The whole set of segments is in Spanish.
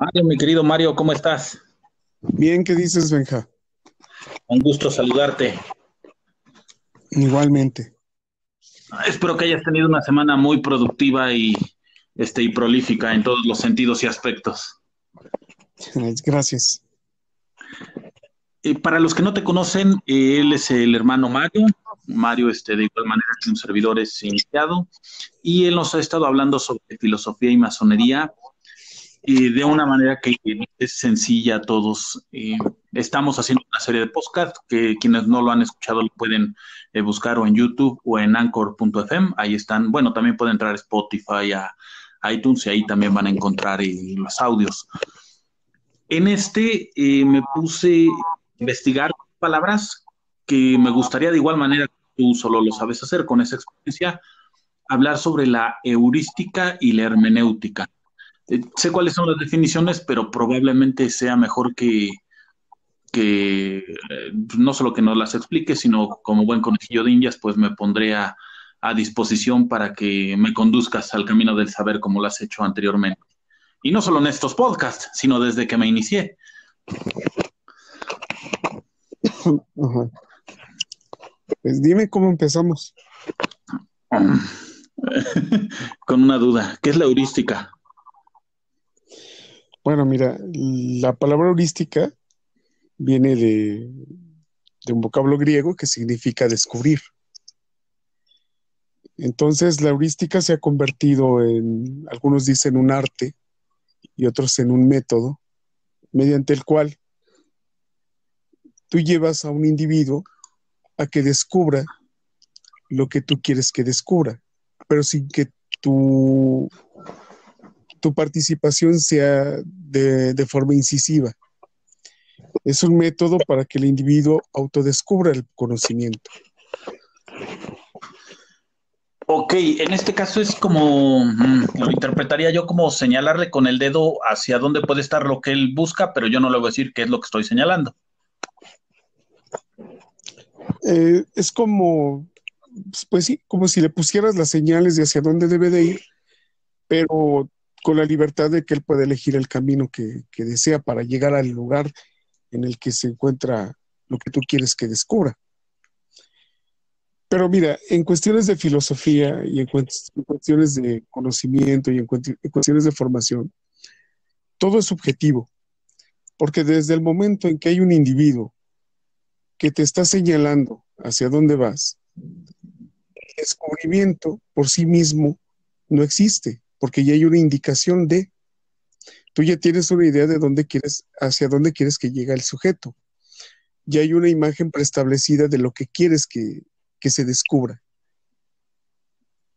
Mario, mi querido Mario, ¿cómo estás? Bien, ¿qué dices, Benja? Un gusto saludarte. Igualmente. Espero que hayas tenido una semana muy productiva y prolífica en todos los sentidos y aspectos. Gracias. Para los que no te conocen, él es el hermano Mario. Mario, de igual manera que un servidor es iniciado, y él nos ha estado hablando sobre filosofía y masonería de una manera que es sencilla a todos. Estamos haciendo una serie de podcasts que quienes no lo han escuchado lo pueden buscar o en YouTube o en Anchor.fm. Ahí están. Bueno, también pueden entrar a Spotify, a iTunes, y ahí también van a encontrar los audios. En me puse a investigar palabras que me gustaría de igual manera que tú solo lo sabes hacer con esa experiencia, hablar sobre la heurística y la hermenéutica. Sé cuáles son las definiciones, pero probablemente sea mejor que no solo que nos las explique, sino como buen conejillo de Indias, pues me pondré a disposición para que me conduzcas al camino del saber como lo has hecho anteriormente. Y no solo en estos podcasts, sino desde que me inicié. Ajá. Pues dime cómo empezamos. Con una duda, ¿qué es la heurística? Bueno, mira, la palabra heurística viene de un vocablo griego que significa descubrir. Entonces, la heurística se ha convertido en, algunos dicen un arte y otros en un método, mediante el cual tú llevas a un individuo a que descubra lo que tú quieres que descubra, pero sin que tu, tu participación sea de forma incisiva. Es un método para que el individuo autodescubra el conocimiento. Ok, en este caso es como, lo interpretaría yo como señalarle con el dedo hacia dónde puede estar lo que él busca, pero yo no le voy a decir qué es lo que estoy señalando. Es como, pues sí, como si le pusieras las señales de hacia dónde debe de ir, pero con la libertad de que él pueda elegir el camino que desea para llegar al lugar en el que se encuentra lo que tú quieres que descubra. Pero mira, en cuestiones de filosofía y en cuestiones de conocimiento y en cuestiones de formación, todo es subjetivo, porque desde el momento en que hay un individuo que te está señalando hacia dónde vas, el descubrimiento por sí mismo no existe, porque ya hay una indicación de, tú ya tienes una idea de dónde quieres, hacia dónde quieres que llegue el sujeto. Ya hay una imagen preestablecida de lo que quieres que se descubra.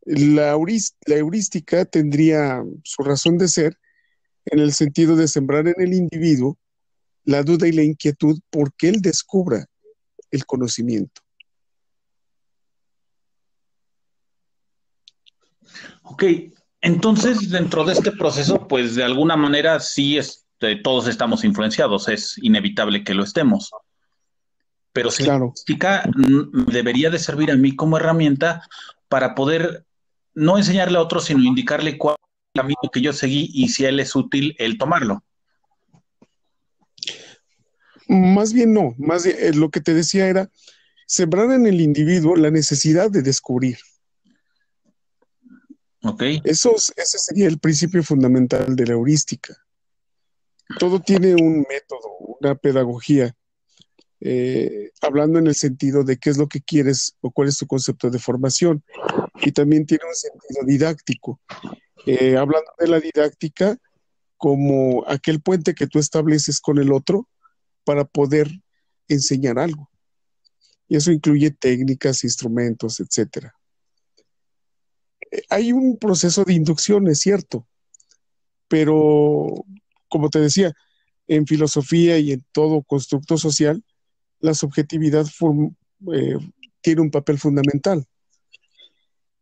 La heurística tendría su razón de ser en el sentido de sembrar en el individuo la duda y la inquietud porque él descubra el conocimiento. Ok, entonces dentro de este proceso, pues de alguna manera sí todos estamos influenciados, es inevitable que lo estemos, pero si la Claro, práctica debería de servir a mí como herramienta para poder no enseñarle a otros, sino indicarle cuál es el camino que yo seguí y si a él es útil el tomarlo. más bien no, más bien, lo que te decía era sembrar en el individuo la necesidad de descubrir. Ok, Ese sería el principio fundamental de la heurística. Todo tiene un método, una pedagogía, hablando en el sentido de qué es lo que quieres o cuál es tu concepto de formación. Y también tiene un sentido didáctico. Hablando de la didáctica como aquel puente que tú estableces con el otro para poder enseñar algo. Y eso incluye técnicas, instrumentos, etcétera. Hay un proceso de inducción, es cierto, pero como te decía, en filosofía y en todo constructo social, la subjetividad eh, tiene un papel fundamental.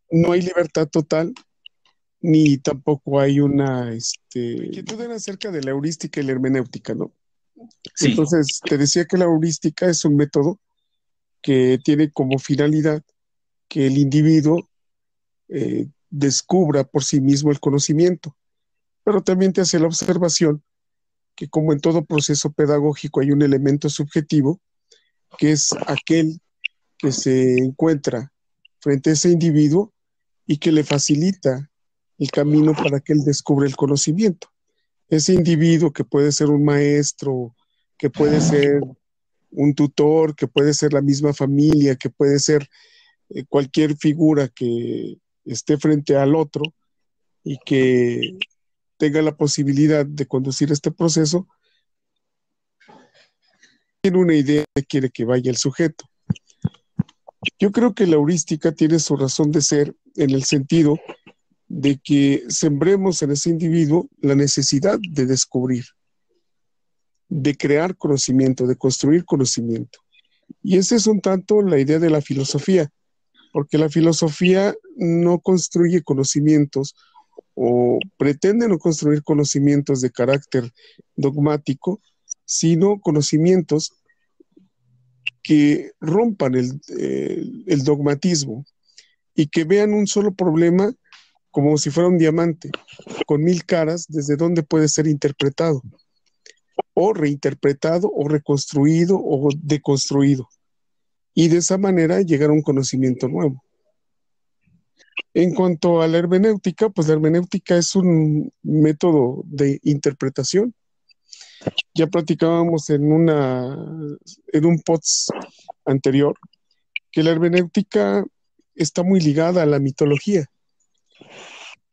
No hay libertad total, ni tampoco hay una inquietud era acerca de la heurística y la hermenéutica, ¿no? sí. Entonces, te decía que la heurística es un método que tiene como finalidad que el individuo descubra por sí mismo el conocimiento, pero también te hace la observación que como en todo proceso pedagógico hay un elemento subjetivo, que es aquel que se encuentra frente a ese individuo y que le facilita el camino para que él descubra el conocimiento. Ese individuo que puede ser un maestro, que puede ser un tutor, que puede ser la misma familia, que puede ser cualquier figura que esté frente al otro y que tenga la posibilidad de conducir este proceso, tiene una idea de quiere que vaya el sujeto. Yo creo que la heurística tiene su razón de ser en el sentido de que sembremos en ese individuo la necesidad de descubrir, de crear conocimiento, de construir conocimiento. Y esa es un tanto la idea de la filosofía, porque la filosofía no construye conocimientos o pretende no construir conocimientos de carácter dogmático, sino conocimientos que rompan el dogmatismo y que vean un solo problema como si fuera un diamante, con 1000 caras, desde donde puede ser interpretado, o reinterpretado, o reconstruido, o deconstruido, y de esa manera llegar a un conocimiento nuevo. En cuanto a la hermenéutica, pues la hermenéutica es un método de interpretación. Ya platicábamos en un post anterior que la hermenéutica está muy ligada a la mitología.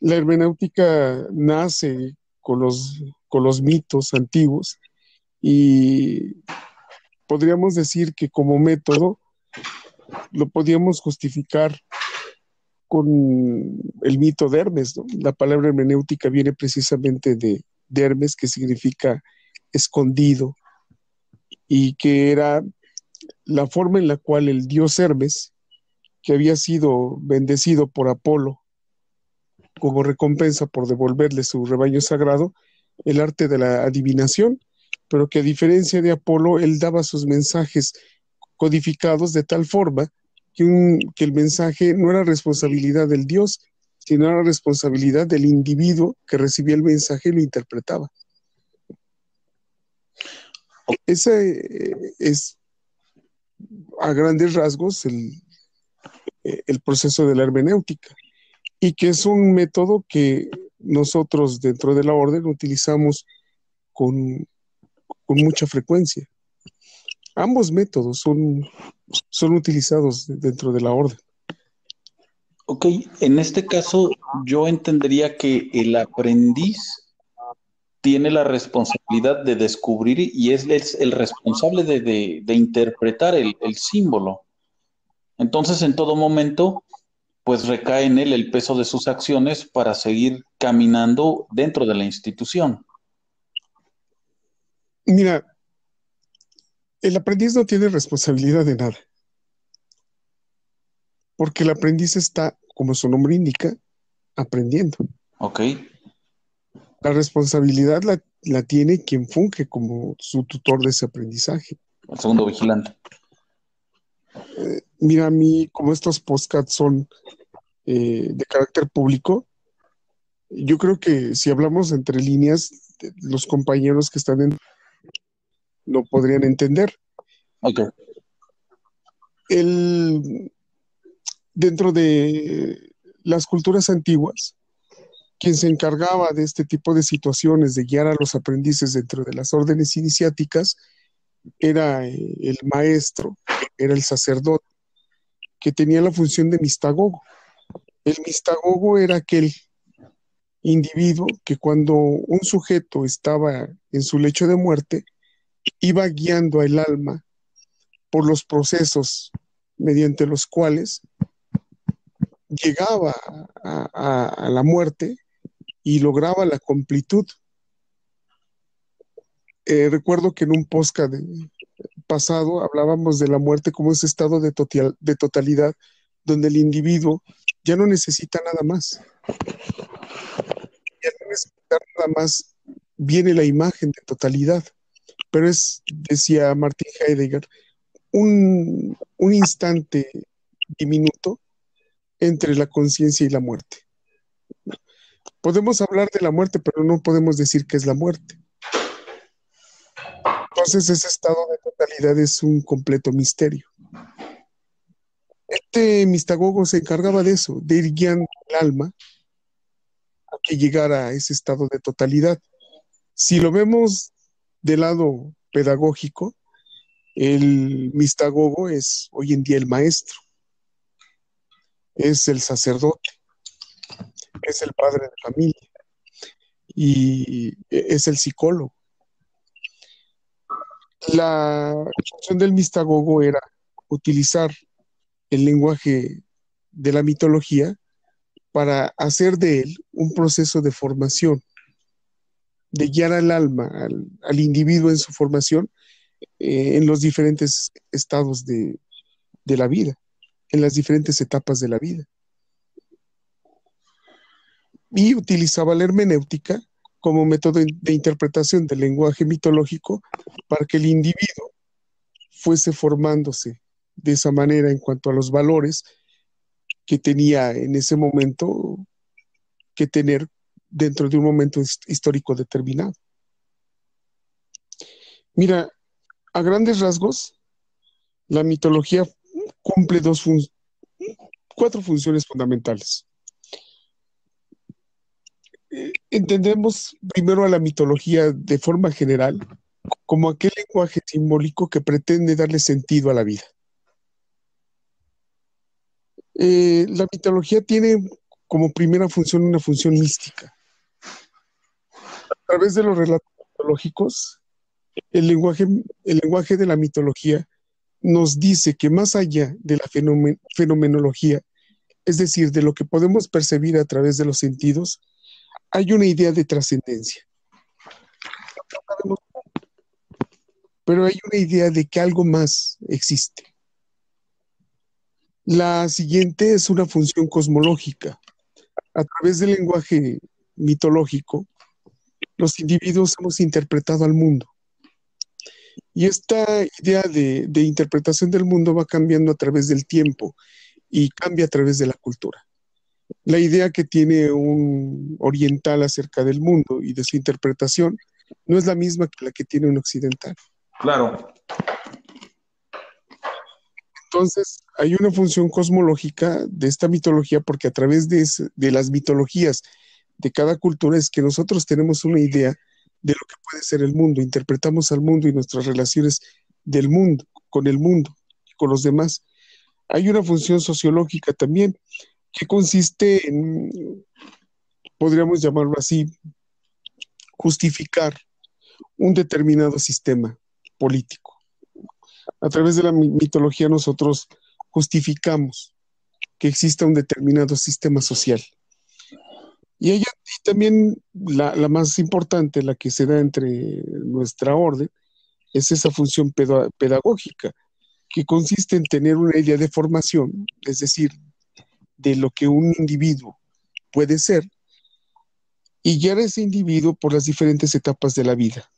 La hermenéutica nace con los mitos antiguos y podríamos decir que como método lo podíamos justificar con el mito de Hermes, ¿no? La palabra hermenéutica viene precisamente de Hermes, que significa escondido, y que era la forma en la cual el dios Hermes, que había sido bendecido por Apolo como recompensa por devolverle su rebaño sagrado, el arte de la adivinación, pero que a diferencia de Apolo, él daba sus mensajes codificados de tal forma que el mensaje no era responsabilidad del dios, sino era responsabilidad del individuo que recibía el mensaje y lo interpretaba. Ese es, a grandes rasgos, el proceso de la hermenéutica, y que es un método que nosotros dentro de la orden utilizamos con mucha frecuencia. Ambos métodos son utilizados dentro de la orden. Ok, en este caso yo entendería que el aprendiz tiene la responsabilidad de descubrir y es el responsable de interpretar el símbolo. Entonces, en todo momento, pues recae en él el peso de sus acciones para seguir caminando dentro de la institución. Mira, el aprendiz no tiene responsabilidad de nada, porque el aprendiz está, como su nombre indica, aprendiendo. Ok, La responsabilidad la tiene quien funge como su tutor de ese aprendizaje. el segundo vigilante. Mira, a mí, como estos podcasts son de carácter público, yo creo que si hablamos entre líneas, los compañeros que están lo podrían entender. Ok, Dentro de las culturas antiguas, quien se encargaba de este tipo de situaciones, de guiar a los aprendices dentro de las órdenes iniciáticas, era el maestro, era el sacerdote, que tenía la función de mistagogo. El mistagogo era aquel individuo que cuando un sujeto estaba en su lecho de muerte, iba guiando al alma por los procesos mediante los cuales llegaba a la muerte y lograba la completud. Recuerdo que en un podcast pasado hablábamos de la muerte como ese estado de totalidad donde el individuo ya no necesita nada más. Ya no necesita nada más, viene la imagen de totalidad. Pero es, decía Martin Heidegger, un instante diminuto entre la conciencia y la muerte. Podemos hablar de la muerte, pero no podemos decir que es la muerte. Entonces ese estado de totalidad es un completo misterio. Este Mistagogo se encargaba de eso, de ir guiando el alma a que llegara a ese estado de totalidad. Si lo vemos del lado pedagógico, el Mistagogo es hoy en día el maestro, es el sacerdote, es el padre de familia y es el psicólogo. La función del Mistagogo era utilizar el lenguaje de la mitología para hacer de él un proceso de formación, de guiar al alma, al individuo en su formación en los diferentes estados de la vida, en las diferentes etapas de la vida. Y utilizaba la hermenéutica como método de interpretación del lenguaje mitológico para que el individuo fuese formándose de esa manera en cuanto a los valores que tenía en ese momento que tener dentro de un momento histórico determinado. Mira, a grandes rasgos, la mitología cumple 4 funciones fundamentales. Entendemos primero a la mitología de forma general como aquel lenguaje simbólico que pretende darle sentido a la vida. La mitología tiene como primera función una función mística. A través de los relatos mitológicos, el lenguaje de la mitología nos dice que más allá de la fenomenología, es decir, de lo que podemos percibir a través de los sentidos, hay una idea de trascendencia. Pero hay una idea de que algo más existe. La siguiente es una función cosmológica. A través del lenguaje mitológico, los individuos hemos interpretado al mundo. Y esta idea de interpretación del mundo va cambiando a través del tiempo y cambia a través de la cultura. La idea que tiene un oriental acerca del mundo y de su interpretación no es la misma que la que tiene un occidental. Claro. Entonces, hay una función cosmológica de esta mitología porque a través de las mitologías de cada cultura es que nosotros tenemos una idea de lo que puede ser el mundo, interpretamos al mundo y nuestras relaciones del mundo, con el mundo y con los demás. Hay una función sociológica también que consiste en, podríamos llamarlo así, justificar un determinado sistema político. A través de la mitología nosotros justificamos que exista un determinado sistema social. Y también la más importante, la que se da entre nuestra orden, es esa función pedagógica, que consiste en tener una idea de formación, es decir, de lo que un individuo puede ser, y guiar a ese individuo por las diferentes etapas de la vida,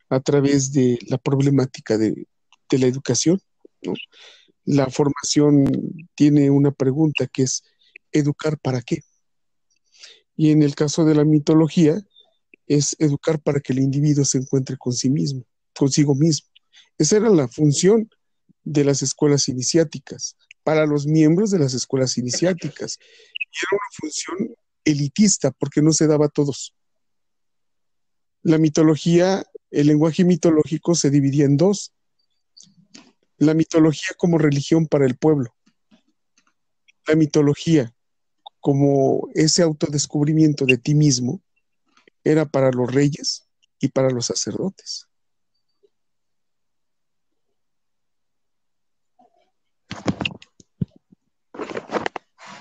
a través de la problemática de la educación, ¿no? La formación tiene una pregunta que es, ¿educar para qué? Y en el caso de la mitología, es educar para que el individuo se encuentre consigo mismo. Esa era la función de las escuelas iniciáticas, para los miembros de las escuelas iniciáticas. Y era una función elitista, porque no se daba a todos. La mitología, el lenguaje mitológico se dividía en 2. La mitología como religión para el pueblo. La mitología como ese autodescubrimiento de ti mismo era para los reyes y para los sacerdotes.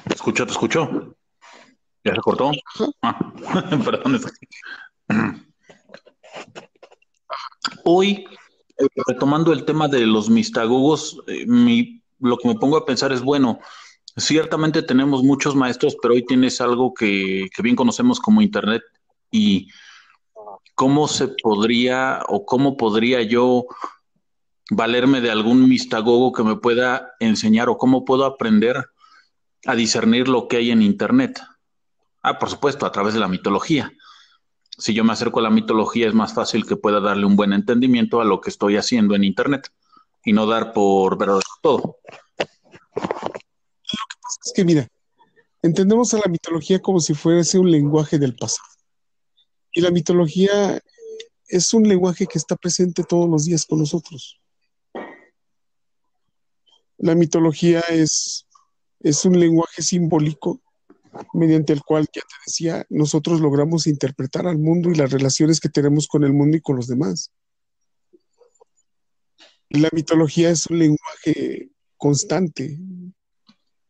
¿Te escucho? ¿Ya se cortó? Ah, perdón. Hoy, retomando el tema de los mistagogos, lo que me pongo a pensar es, bueno, ciertamente tenemos muchos maestros, pero hoy tienes algo que bien conocemos como Internet. Y cómo se podría o cómo podría yo valerme de algún mistagogo que me pueda enseñar o cómo puedo aprender a discernir lo que hay en Internet. Por supuesto, a través de la mitología. Si yo me acerco a la mitología, es más fácil que pueda darle un buen entendimiento a lo que estoy haciendo en Internet y no dar por verdad todo. Es que mira, entendemos a la mitología como si fuese un lenguaje del pasado. Y la mitología es un lenguaje que está presente todos los días con nosotros. La mitología es un lenguaje simbólico mediante el cual, ya te decía, nosotros logramos interpretar al mundo y las relaciones que tenemos con el mundo y con los demás. La mitología es un lenguaje constante,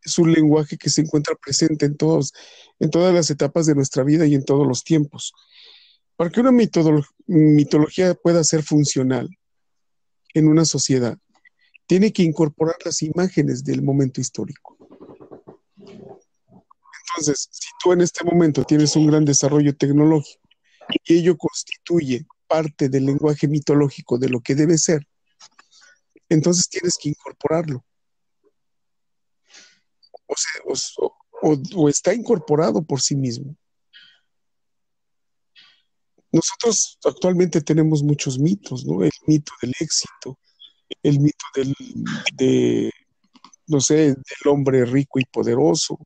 es un lenguaje que se encuentra presente en todas las etapas de nuestra vida y en todos los tiempos. Para que una mitología pueda ser funcional en una sociedad, tiene que incorporar las imágenes del momento histórico. Entonces, si tú en este momento tienes un gran desarrollo tecnológico y ello constituye parte del lenguaje mitológico de lo que debe ser, entonces tienes que incorporarlo. O está incorporado por sí mismo. Nosotros actualmente tenemos muchos mitos, ¿no? El mito del éxito, el mito no sé, del hombre rico y poderoso.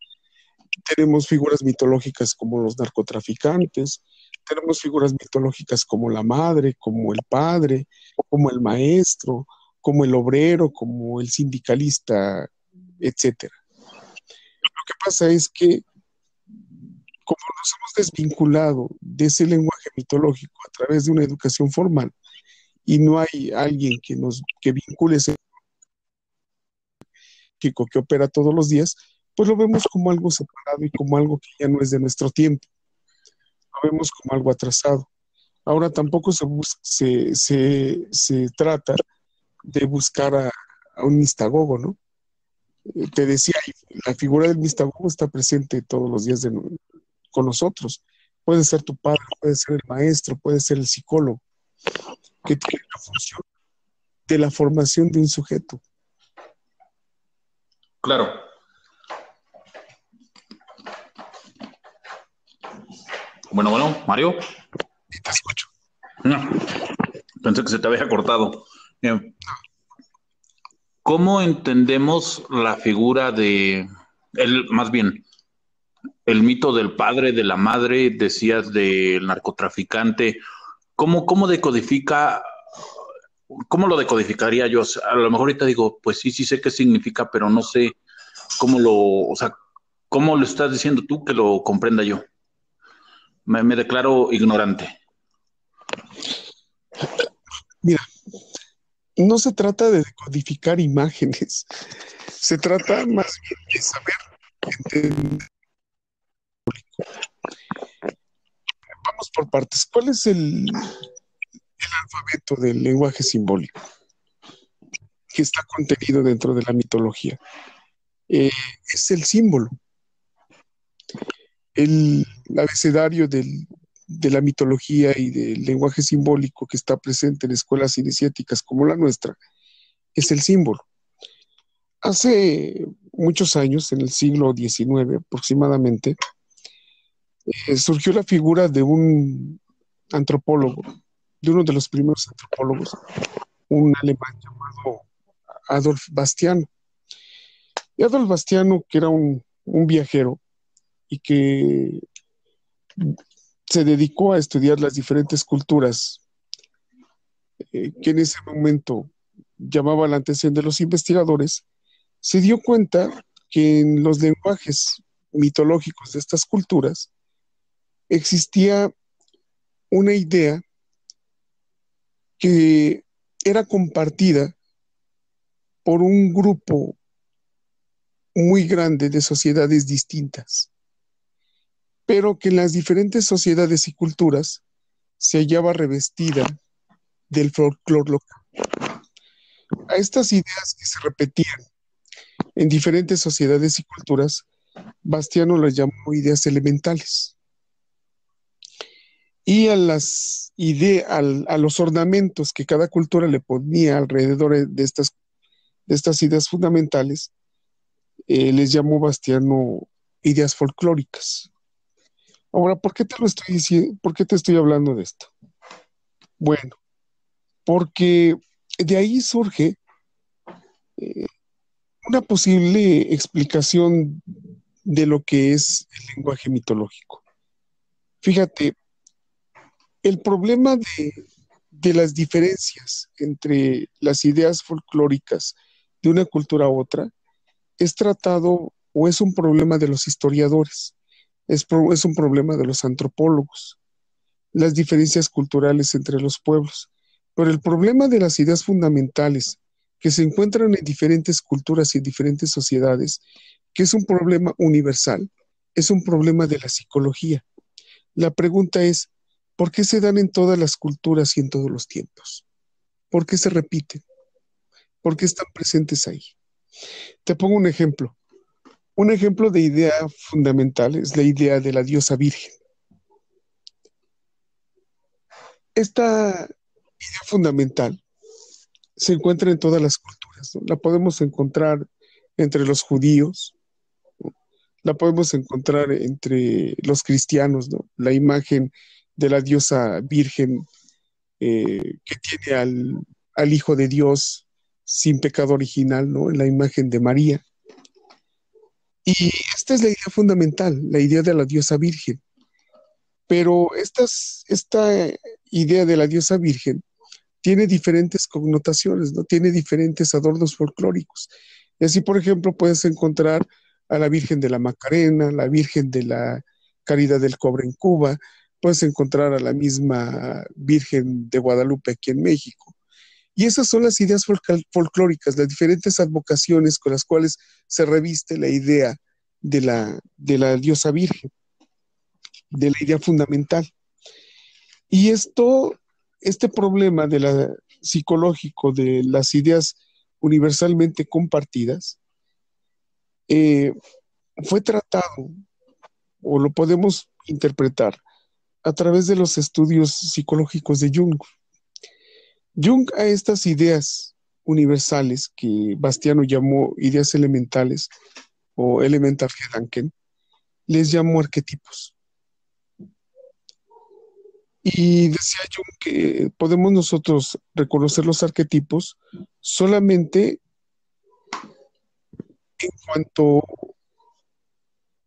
Tenemos figuras mitológicas como los narcotraficantes, tenemos figuras mitológicas como la madre, como el padre, como el maestro, como el obrero, como el sindicalista, etcétera. Lo que pasa es que como nos hemos desvinculado de ese lenguaje mitológico a través de una educación formal y no hay alguien que vincule ese psíquico que opera todos los días, pues lo vemos como algo separado y como algo que ya no es de nuestro tiempo, lo vemos como algo atrasado. Ahora tampoco se trata de buscar a un mistagogo, ¿no? Te decía, la figura del mistagogo está presente todos los días con nosotros. Puede ser tu padre, puede ser el maestro, puede ser el psicólogo, que tiene la función de la formación de un sujeto. Claro. Bueno, Mario. Te escucho. No, pensé que se te había cortado. ¿Cómo entendemos la figura más bien, el mito del padre, de la madre, decías del narcotraficante? ¿Cómo decodifica, cómo lo decodificaría yo? O sea, a lo mejor ahorita digo, pues sí sé qué significa, pero no sé o sea, cómo lo estás diciendo tú que lo comprenda yo. Me declaro ignorante. Mira, no se trata de decodificar imágenes, se trata más bien de saber entender. Vamos por partes. ¿Cuál es el alfabeto del lenguaje simbólico que está contenido dentro de la mitología? Es el símbolo. El abecedario de la mitología y del lenguaje simbólico que está presente en escuelas iniciáticas como la nuestra es el símbolo. Hace muchos años, en el siglo XIX aproximadamente, surgió la figura de un antropólogo, de uno de los primeros antropólogos, un alemán llamado Adolf Bastiano. Y Adolf Bastiano, que era un viajero y que se dedicó a estudiar las diferentes culturas que en ese momento llamaba la atención de los investigadores, se dio cuenta que en los lenguajes mitológicos de estas culturas existía una idea que era compartida por un grupo muy grande de sociedades distintas, pero que en las diferentes sociedades y culturas se hallaba revestida del folclore local. A estas ideas que se repetían en diferentes sociedades y culturas, Bastiano las llamó ideas elementales. Y a los ornamentos que cada cultura le ponía alrededor de estas ideas fundamentales, les llamó Bastiano ideas folclóricas. Ahora, ¿por qué te lo estoy diciendo? ¿Por qué te estoy hablando de esto? Bueno, porque de ahí surge eh, una posible explicación de lo que es el lenguaje mitológico. Fíjate, el problema de las diferencias entre las ideas folclóricas de una cultura a otra es tratado o es un problema de los historiadores, es un problema de los antropólogos, las diferencias culturales entre los pueblos. Pero el problema de las ideas fundamentales que se encuentran en diferentes culturas y en diferentes sociedades, que es un problema universal, es un problema de la psicología. La pregunta es, ¿por qué se dan en todas las culturas y en todos los tiempos? ¿Por qué se repiten? ¿Por qué están presentes ahí? Te pongo un ejemplo. Un ejemplo de idea fundamental es la idea de la diosa virgen. Esta idea fundamental se encuentra en todas las culturas, ¿no? La podemos encontrar entre los judíos, ¿no? La podemos encontrar entre los cristianos, ¿no? La imagen de la diosa virgen que tiene al Hijo de Dios sin pecado original, ¿no? En la imagen de María. Y esta es la idea fundamental, la idea de la diosa virgen. Pero esta idea de la diosa virgen tiene diferentes connotaciones, ¿no? Tiene diferentes adornos folclóricos. Y así, por ejemplo, puedes encontrar a la Virgen de la Macarena, la Virgen de la Caridad del Cobre en Cuba, puedes encontrar a la misma Virgen de Guadalupe aquí en México. Y esas son las ideas folclóricas, las diferentes advocaciones con las cuales se reviste la idea de la diosa virgen, de la idea fundamental. Y este problema de la psicológico de las ideas universalmente compartidas eh, fue tratado o lo podemos interpretar a través de los estudios psicológicos de Jung. Jung a estas ideas universales que Bastiano llamó ideas elementales o Elementargedanken, les llamó arquetipos. Y decía Jung que podemos nosotros reconocer los arquetipos solamente en cuanto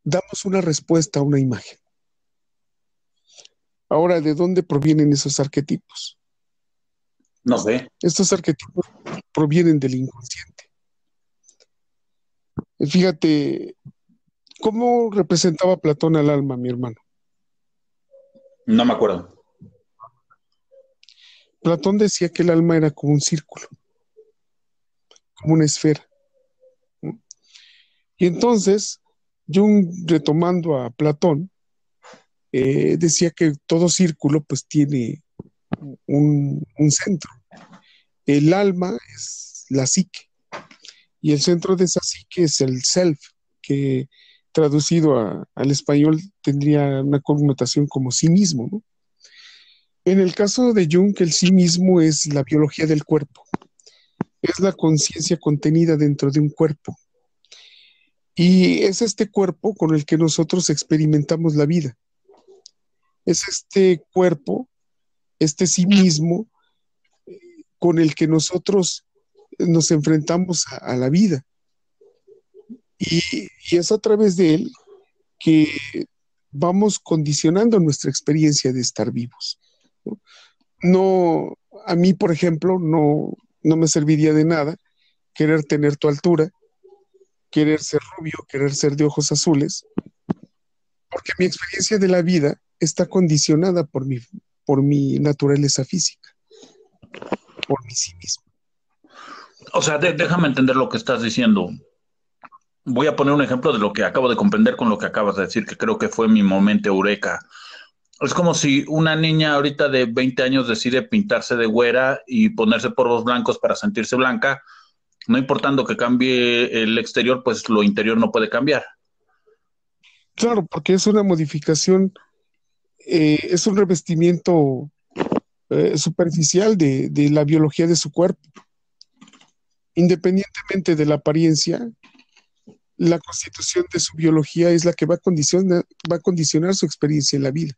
damos una respuesta a una imagen. Ahora, ¿de dónde provienen esos arquetipos? No sé. Estos arquetipos provienen del inconsciente. Fíjate, ¿cómo representaba Platón al alma, mi hermano? No me acuerdo. Platón decía que el alma era como un círculo, como una esfera, ¿no? Y entonces, Jung, retomando a Platón, decía que todo círculo pues tiene un centro. El alma es la psique y el centro de esa psique es el self, que traducido al español tendría una connotación como sí mismo, ¿no? En el caso de Jung, el sí mismo es la biología del cuerpo, es la conciencia contenida dentro de un cuerpo. Y es este cuerpo con el que nosotros experimentamos la vida. Es este cuerpo, este sí mismo, con el que nosotros nos enfrentamos a la vida. Y es a través de él que vamos condicionando nuestra experiencia de estar vivos, ¿no? No, a mí, por ejemplo, no me serviría de nada querer tener tu altura, querer ser rubio, querer ser de ojos azules, porque mi experiencia de la vida está condicionada por mi naturaleza física, por mi sí mismo. O sea, déjame entender lo que estás diciendo. Voy a poner un ejemplo de lo que acabo de comprender con lo que acabas de decir, que creo que fue mi momento eureka. Es como si una niña ahorita de 20 años decide pintarse de güera y ponerse polvos blancos para sentirse blanca, no importando que cambie el exterior, pues lo interior no puede cambiar. Claro, porque es una modificación, es un revestimiento superficial de la biología de su cuerpo. Independientemente de la apariencia, la constitución de su biología es la que va a condicionar su experiencia en la vida.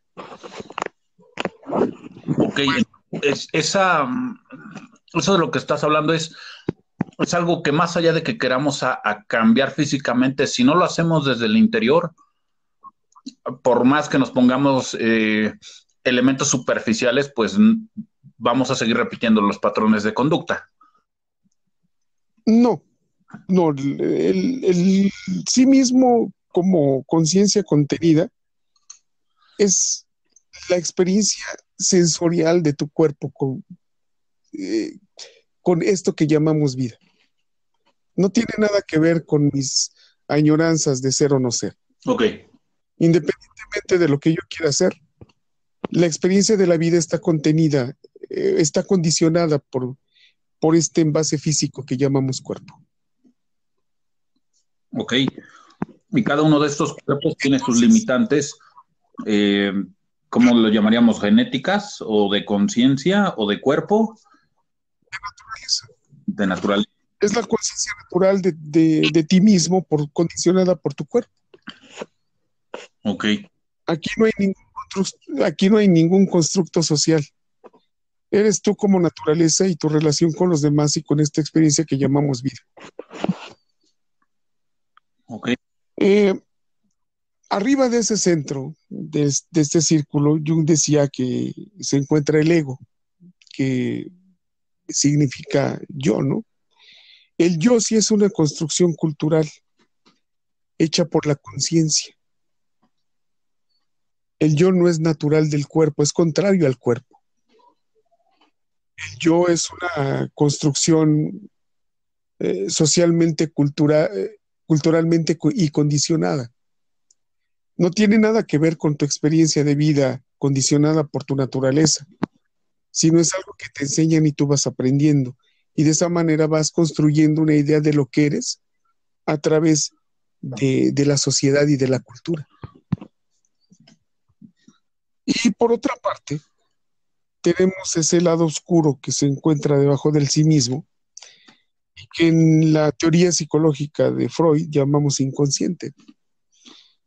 Ok, eso de lo que estás hablando es algo que más allá de que queramos a cambiar físicamente, si no lo hacemos desde el interior, por más que nos pongamos elementos superficiales, pues vamos a seguir repitiendo los patrones de conducta. No, no, el sí mismo como conciencia contenida es la experiencia sensorial de tu cuerpo eh, con esto que llamamos vida. No tiene nada que ver con mis añoranzas de ser o no ser. Ok. Independientemente de lo que yo quiera hacer, la experiencia de la vida está contenida, está condicionada por este envase físico que llamamos cuerpo. Ok. Y cada uno de estos cuerpos tiene sus limitantes, eh, ¿cómo lo llamaríamos? ¿Genéticas o de conciencia o de cuerpo? De naturaleza. Es la conciencia natural de ti mismo condicionada por tu cuerpo. Ok. Aquí no hay ningún constructo social. Eres tú como naturaleza y tu relación con los demás y con esta experiencia que llamamos vida. Ok. Arriba de ese centro, de este círculo, Jung decía que se encuentra el ego, que significa yo, ¿no? El yo sí es una construcción cultural hecha por la conciencia. El yo no es natural del cuerpo, es contrario al cuerpo. El yo es una construcción socialmente, culturalmente y condicionada. No tiene nada que ver con tu experiencia de vida condicionada por tu naturaleza, sino es algo que te enseñan y tú vas aprendiendo. Y de esa manera vas construyendo una idea de lo que eres a través de la sociedad y de la cultura. Y por otra parte, tenemos ese lado oscuro que se encuentra debajo del sí mismo, y que en la teoría psicológica de Freud llamamos inconsciente,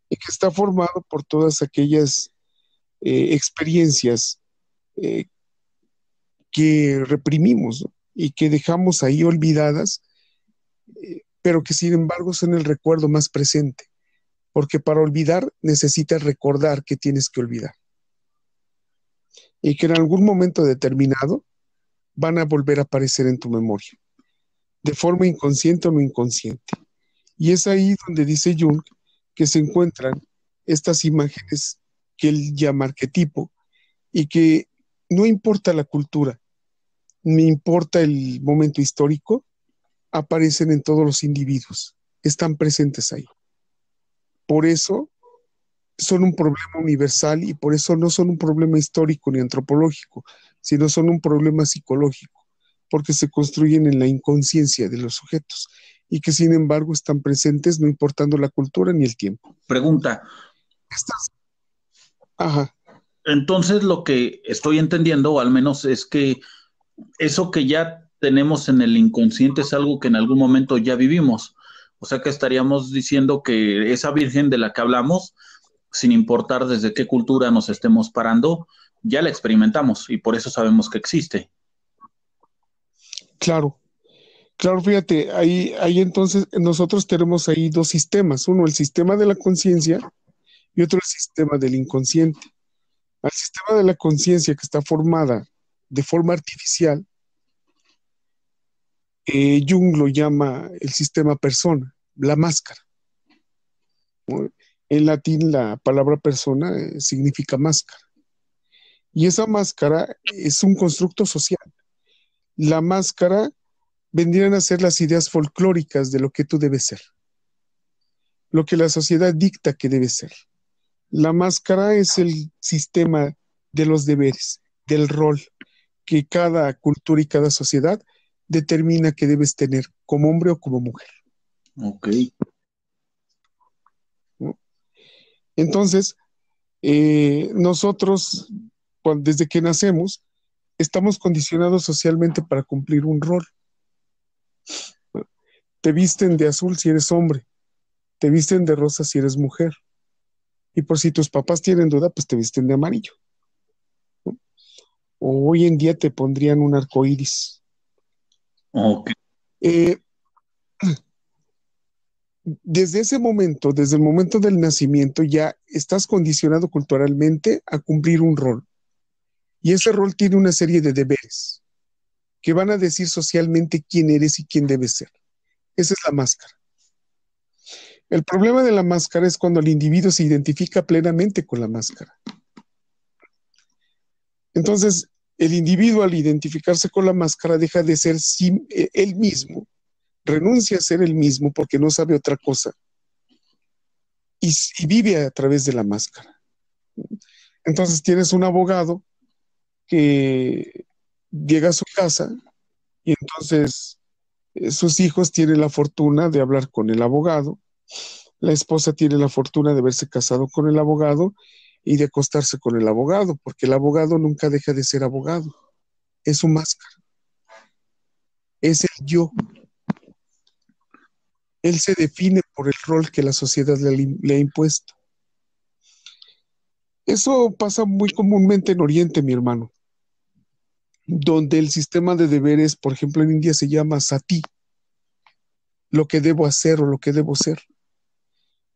y que está formado por todas aquellas experiencias eh, que reprimimos, ¿no? Y que dejamos ahí olvidadas, pero que sin embargo son el recuerdo más presente, porque para olvidar necesitas recordar que tienes que olvidar, y que en algún momento determinado van a volver a aparecer en tu memoria, de forma inconsciente o no inconsciente. Y es ahí donde dice Jung que se encuentran estas imágenes que él llama arquetipo, y que no importa la cultura, ni importa el momento histórico, aparecen en todos los individuos, están presentes ahí. Por eso son un problema universal, y por eso no son un problema histórico ni antropológico, sino son un problema psicológico, porque se construyen en la inconsciencia de los sujetos y que sin embargo están presentes no importando la cultura ni el tiempo. Pregunta. Ajá. Entonces lo que estoy entendiendo, o al menos, es que eso que ya tenemos en el inconsciente es algo que en algún momento ya vivimos. O sea que estaríamos diciendo que esa virgen de la que hablamos, sin importar desde qué cultura nos estemos parando, ya la experimentamos y por eso sabemos que existe. Claro, claro, fíjate, ahí entonces nosotros tenemos ahí dos sistemas, uno el sistema de la conciencia y otro el sistema del inconsciente. Al sistema de la conciencia, que está formada de forma artificial, Jung lo llama el sistema persona, la máscara, ¿no? En latín la palabra persona significa máscara. Y esa máscara es un constructo social. La máscara vendrían a ser las ideas folclóricas de lo que tú debes ser, lo que la sociedad dicta que debes ser. La máscara es el sistema de los deberes, del rol que cada cultura y cada sociedad determina que debes tener como hombre o como mujer. Ok. ¿No? Entonces, nosotros, desde que nacemos, estamos condicionados socialmente para cumplir un rol. Te visten de azul si eres hombre, te visten de rosa si eres mujer. Y por si tus papás tienen duda, pues te visten de amarillo, ¿no? O hoy en día te pondrían un arco iris. Ok. Eh, desde ese momento, desde el momento del nacimiento, ya estás condicionado culturalmente a cumplir un rol. Y ese rol tiene una serie de deberes que van a decir socialmente quién eres y quién debes ser. Esa es la máscara. El problema de la máscara es cuando el individuo se identifica plenamente con la máscara. Entonces, el individuo al identificarse con la máscara deja de ser él mismo, renuncia a ser él mismo porque no sabe otra cosa y vive a través de la máscara. Entonces tienes un abogado que llega a su casa y entonces sus hijos tienen la fortuna de hablar con el abogado, la esposa tiene la fortuna de haberse casado con el abogado y de acostarse con el abogado, porque el abogado nunca deja de ser abogado, es su máscara, es el yo. Él se define por el rol que la sociedad le ha impuesto. Eso pasa muy comúnmente en Oriente, mi hermano, donde el sistema de deberes, por ejemplo, en India se llama sati, lo que debo hacer o lo que debo ser.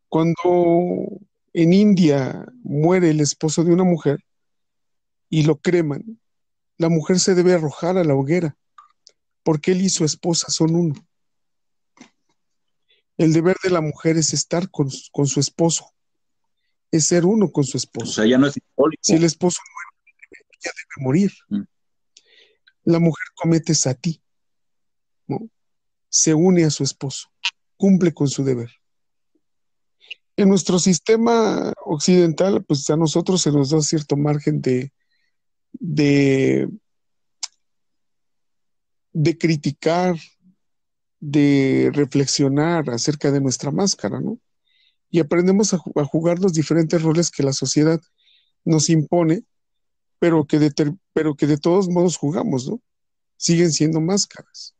Cuando en India muere el esposo de una mujer y lo creman, la mujer se debe arrojar a la hoguera, porque él y su esposa son uno. El deber de la mujer es estar con su esposo, es ser uno con su O esposo. sea, ya no es simbólico. Si el esposo muere, ella debe morir. La mujer comete sati, ¿no? Se une a su esposo, cumple con su deber. En nuestro sistema occidental, pues a nosotros se nos da cierto margen de, de criticar, de reflexionar acerca de nuestra máscara, ¿no? Y aprendemos a jugar los diferentes roles que la sociedad nos impone, pero que de todos modos jugamos, ¿no? Siguen siendo máscaras.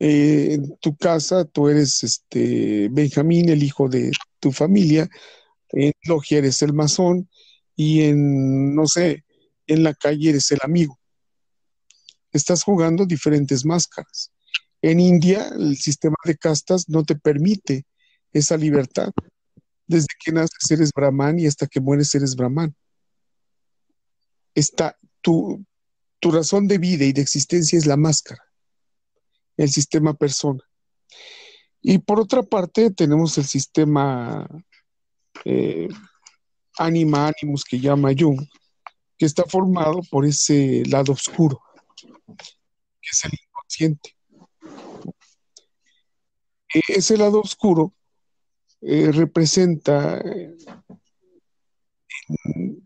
En tu casa, tú eres Benjamín, el hijo de tu familia, en logia eres el masón, y no sé, en la calle eres el amigo. Estás jugando diferentes máscaras. En India, el sistema de castas no te permite esa libertad. Desde que naces eres brahman y hasta que mueres eres brahman. Está tu razón de vida y de existencia es la máscara, el sistema persona. Y por otra parte tenemos el sistema anima animus que llama Jung, que está formado por ese lado oscuro, que es el inconsciente. Ese lado oscuro representa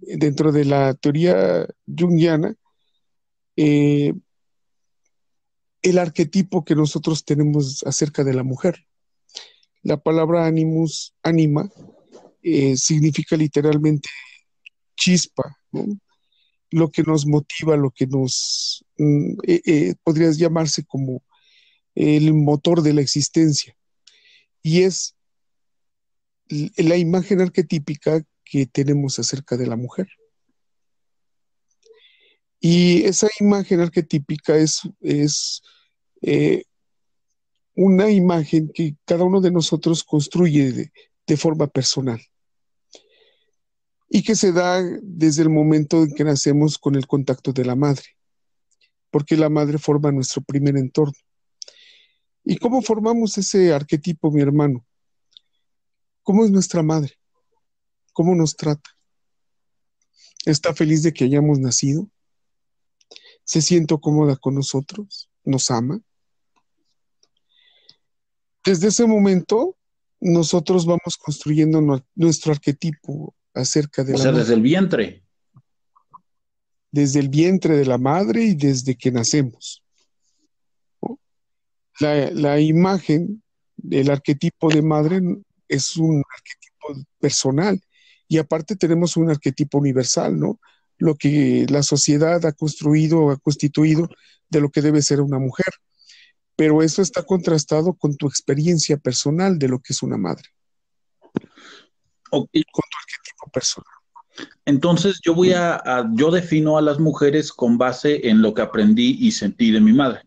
dentro de la teoría junguiana el arquetipo que nosotros tenemos acerca de la mujer. La palabra animus, anima, significa literalmente chispa, ¿no? Lo que nos motiva, lo que nos podrías llamarse como el motor de la existencia. Y es la imagen arquetípica que tenemos acerca de la mujer. Y esa imagen arquetípica es eh, una imagen que cada uno de nosotros construye de forma personal y que se da desde el momento en que nacemos con el contacto de la madre, porque la madre forma nuestro primer entorno. ¿Y cómo formamos ese arquetipo, mi hermano? ¿Cómo es nuestra madre? ¿Cómo nos trata? ¿Está feliz de que hayamos nacido? ¿Se siente cómoda con nosotros? ¿Nos ama? Desde ese momento, nosotros vamos construyendo nuestro arquetipo acerca de O la sea, madre. desde el vientre. Desde el vientre de la madre y desde que nacemos, ¿no? La imagen del arquetipo de madre es un arquetipo personal y aparte tenemos un arquetipo universal, ¿no? Lo que la sociedad ha construido o ha constituido de lo que debe ser una mujer. Pero eso está contrastado con tu experiencia personal de lo que es una madre. Ok. con tu arquetipo personal. Entonces yo defino a las mujeres con base en lo que aprendí y sentí de mi madre.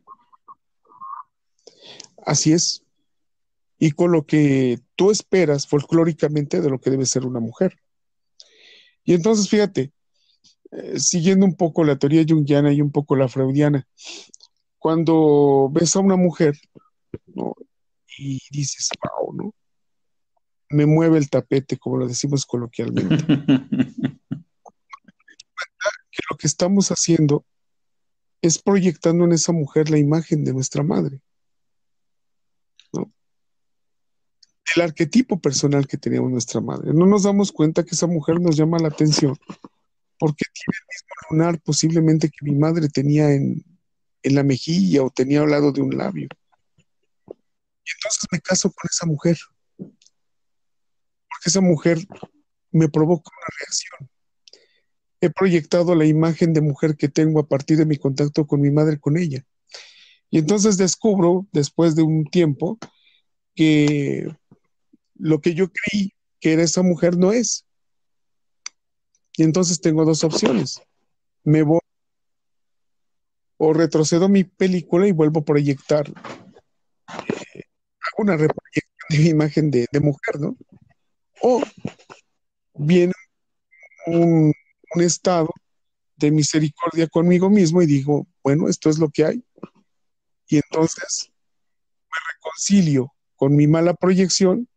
Así es. Y con lo que tú esperas folclóricamente de lo que debe ser una mujer. Y entonces, fíjate, siguiendo un poco la teoría junguiana y un poco la freudiana, cuando ves a una mujer, ¿no? Y dices, wow, ¿no? Me mueve el tapete, como lo decimos coloquialmente. Que lo que estamos haciendo es proyectando en esa mujer la imagen de nuestra madre, ¿no? El arquetipo personal que teníamos nuestra madre. No nos damos cuenta que esa mujer nos llama la atención porque tiene el mismo lunar posiblemente que mi madre tenía en la mejilla o tenía al lado de un labio. Y entonces me caso con esa mujer, porque esa mujer me provoca una reacción. He proyectado la imagen de mujer que tengo a partir de mi contacto con mi madre, con ella. Y entonces descubro, después de un tiempo, que lo que yo creí que era esa mujer no es. Y entonces tengo dos opciones. Me voy o retrocedo mi película y vuelvo a proyectar, hago una reproyección de mi imagen de mujer, ¿no? O viene un, un estado de misericordia conmigo mismo y digo, bueno, esto es lo que hay. Y entonces concilio con mi mala proyección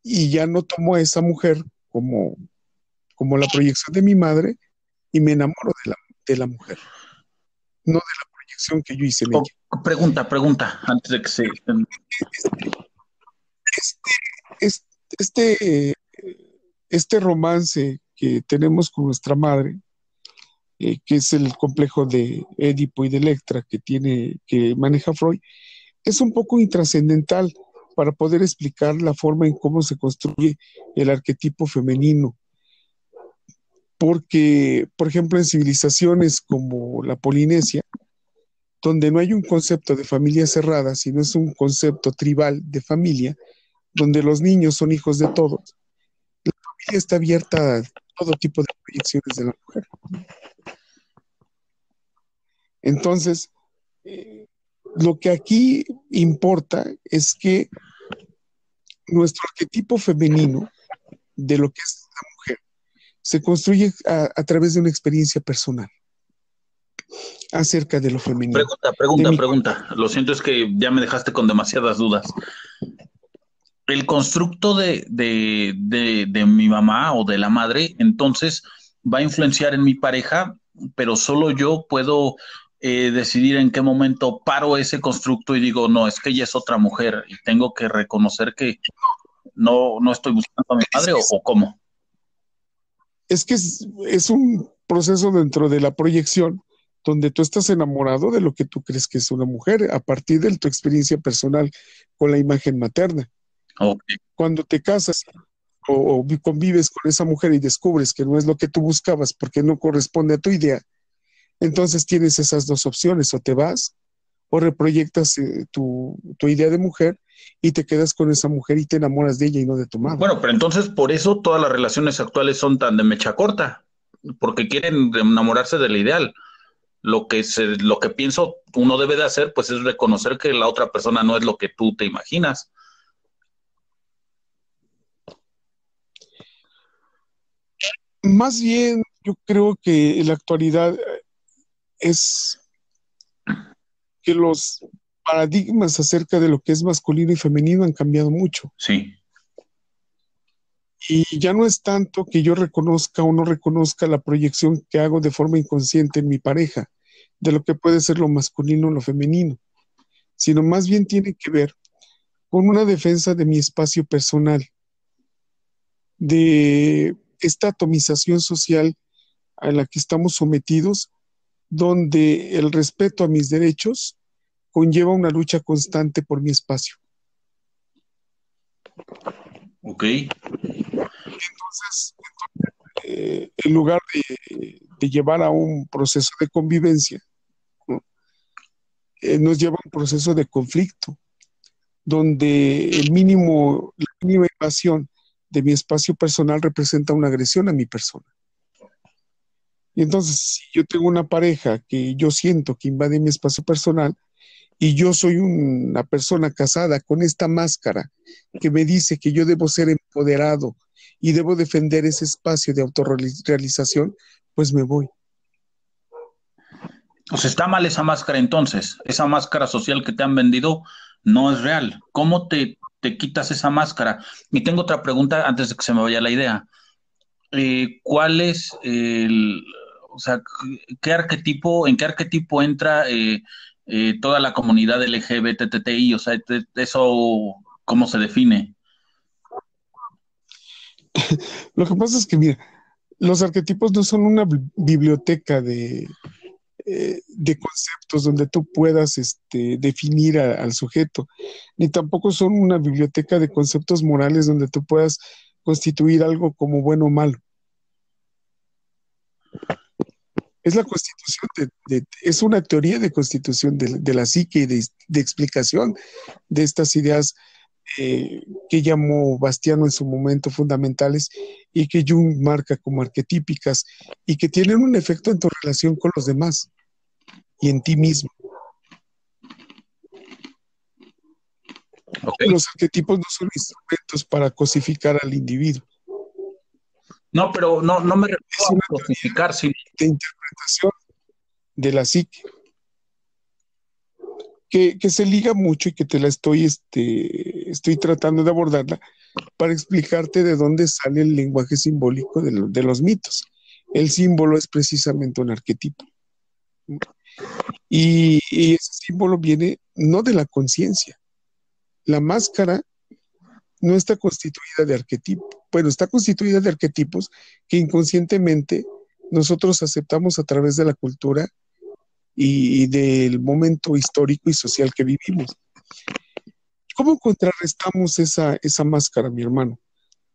y ya no tomo a esa mujer como la proyección de mi madre y me enamoro de la mujer, no de la proyección que yo hice en ella. Pregunta, antes de que se... Este, este, este romance que tenemos con nuestra madre, que es el complejo de Édipo y de Electra que maneja Freud, es un poco intrascendental para poder explicar la forma en cómo se construye el arquetipo femenino. Porque, por ejemplo, en civilizaciones como la Polinesia, donde no hay un concepto de familia cerrada, sino es un concepto tribal de familia, donde los niños son hijos de todos, la familia está abierta a todo tipo de proyecciones de la mujer. Entonces, eh, lo que aquí importa es que nuestro arquetipo femenino de lo que es la mujer se construye a través de una experiencia personal acerca de lo femenino. Pregunta. Lo siento, es que ya me dejaste con demasiadas dudas. El constructo de mi mamá o de la madre, entonces va a influenciar en mi pareja, pero solo yo puedo decidir en qué momento paro ese constructo y digo, no, es que ella es otra mujer y tengo que reconocer que no estoy buscando a mi madre o cómo. Es que es un proceso dentro de la proyección donde tú estás enamorado de lo que tú crees que es una mujer a partir de tu experiencia personal con la imagen materna. Okay. Cuando te casas o convives con esa mujer y descubres que no es lo que tú buscabas porque no corresponde a tu idea, entonces tienes esas dos opciones, o te vas o reproyectas tu idea de mujer y te quedas con esa mujer y te enamoras de ella y no de tu madre. Bueno, pero entonces por eso todas las relaciones actuales son tan de mecha corta, porque quieren enamorarse del ideal. Lo que pienso uno debe de hacer, pues es reconocer que la otra persona no es lo que tú te imaginas. Más bien, yo creo que en la actualidad es que los paradigmas acerca de lo que es masculino y femenino han cambiado mucho. Sí. Y ya no es tanto que yo reconozca o no reconozca la proyección que hago de forma inconsciente en mi pareja, de lo que puede ser lo masculino o lo femenino, sino más bien tiene que ver con una defensa de mi espacio personal, de esta atomización social a la que estamos sometidos, donde el respeto a mis derechos conlleva una lucha constante por mi espacio. Ok. Entonces, en lugar de llevar a un proceso de convivencia, ¿no? Nos lleva a un proceso de conflicto, donde la mínima invasión de mi espacio personal representa una agresión a mi persona. Y entonces, si yo tengo una pareja que yo siento que invade mi espacio personal y yo soy una persona casada con esta máscara que me dice que yo debo ser empoderado y debo defender ese espacio de autorrealización, pues me voy. O sea, está mal esa máscara entonces. Esa máscara social que te han vendido no es real. ¿Cómo te quitas esa máscara? Y tengo otra pregunta antes de que se me vaya la idea. ¿Cuál es o sea, en qué arquetipo entra toda la comunidad LGBTTI? O sea, eso, ¿cómo se define? Lo que pasa es que, mira, los arquetipos no son una biblioteca de conceptos donde tú puedas definir al sujeto, ni tampoco son una biblioteca de conceptos morales donde tú puedas constituir algo como bueno o malo. Es la constitución, es una teoría de constitución de la psique y de explicación de estas ideas que llamó Bastiano en su momento fundamentales y que Jung marca como arquetípicas y que tienen un efecto en tu relación con los demás y en ti mismo. Okay. Los arquetipos no son instrumentos para cosificar al individuo. No, pero no me refiero a cosificar, sino de interpretación de la psique, que se liga mucho y que te la estoy tratando de abordarla para explicarte de dónde sale el lenguaje simbólico de los mitos. El símbolo es precisamente un arquetipo. Y ese símbolo viene no de la conciencia. La máscara no está constituida de arquetipos. Bueno, está constituida de arquetipos que inconscientemente nosotros aceptamos a través de la cultura y del momento histórico y social que vivimos. ¿Cómo contrarrestamos esa máscara, mi hermano?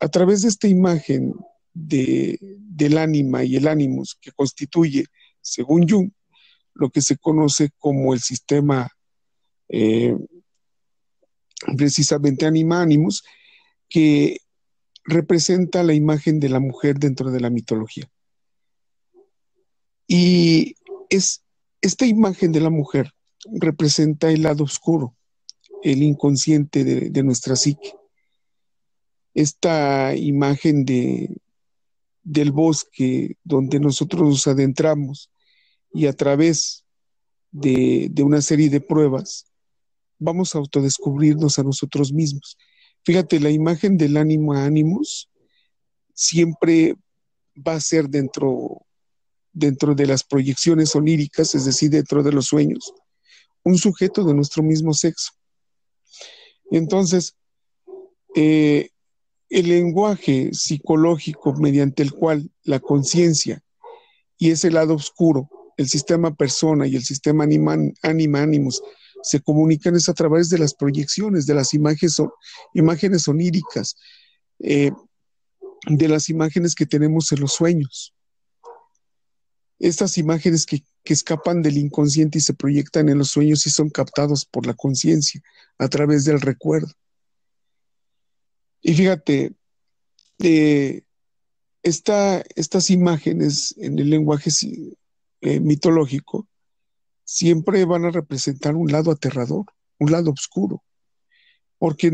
A través de esta imagen del ánima y el ánimus que constituye, según Jung, lo que se conoce como el sistema precisamente anima-ánimus, que representa la imagen de la mujer dentro de la mitología. Y esta imagen de la mujer representa el lado oscuro, el inconsciente de nuestra psique. Esta imagen del bosque donde nosotros nos adentramos y a través de una serie de pruebas vamos a autodescubrirnos a nosotros mismos. Fíjate, la imagen del ánima ánimus siempre va a ser dentro de las proyecciones oníricas, es decir, dentro de los sueños, un sujeto de nuestro mismo sexo. Entonces, el lenguaje psicológico mediante el cual la conciencia y ese lado oscuro, el sistema persona y el sistema ánima-ánimus se comunican es a través de las proyecciones, de las imágenes oníricas, de las imágenes que tenemos en los sueños. Estas imágenes que escapan del inconsciente y se proyectan en los sueños y son captados por la conciencia a través del recuerdo. Y fíjate, estas imágenes en el lenguaje mitológico siempre van a representar un lado aterrador, un lado oscuro, porque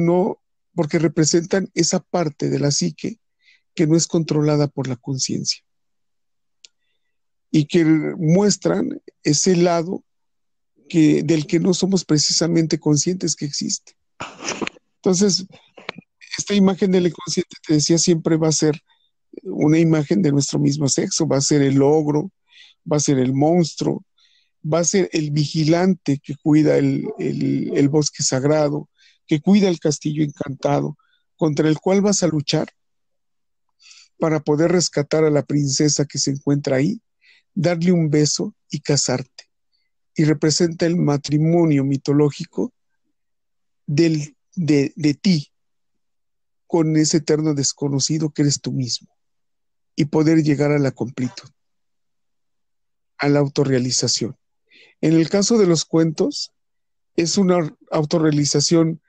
representan esa parte de la psique que no es controlada por la conciencia y que muestran ese lado del que no somos precisamente conscientes que existe. Entonces, esta imagen del inconsciente, te decía, siempre va a ser una imagen de nuestro mismo sexo, va a ser el ogro, va a ser el monstruo, va a ser el vigilante que cuida el bosque sagrado, que cuida el castillo encantado, contra el cual vas a luchar para poder rescatar a la princesa que se encuentra ahí, darle un beso y casarte. Y representa el matrimonio mitológico de ti con ese eterno desconocido que eres tú mismo y poder llegar a la completud, a la autorrealización. En el caso de los cuentos, es una autorrealización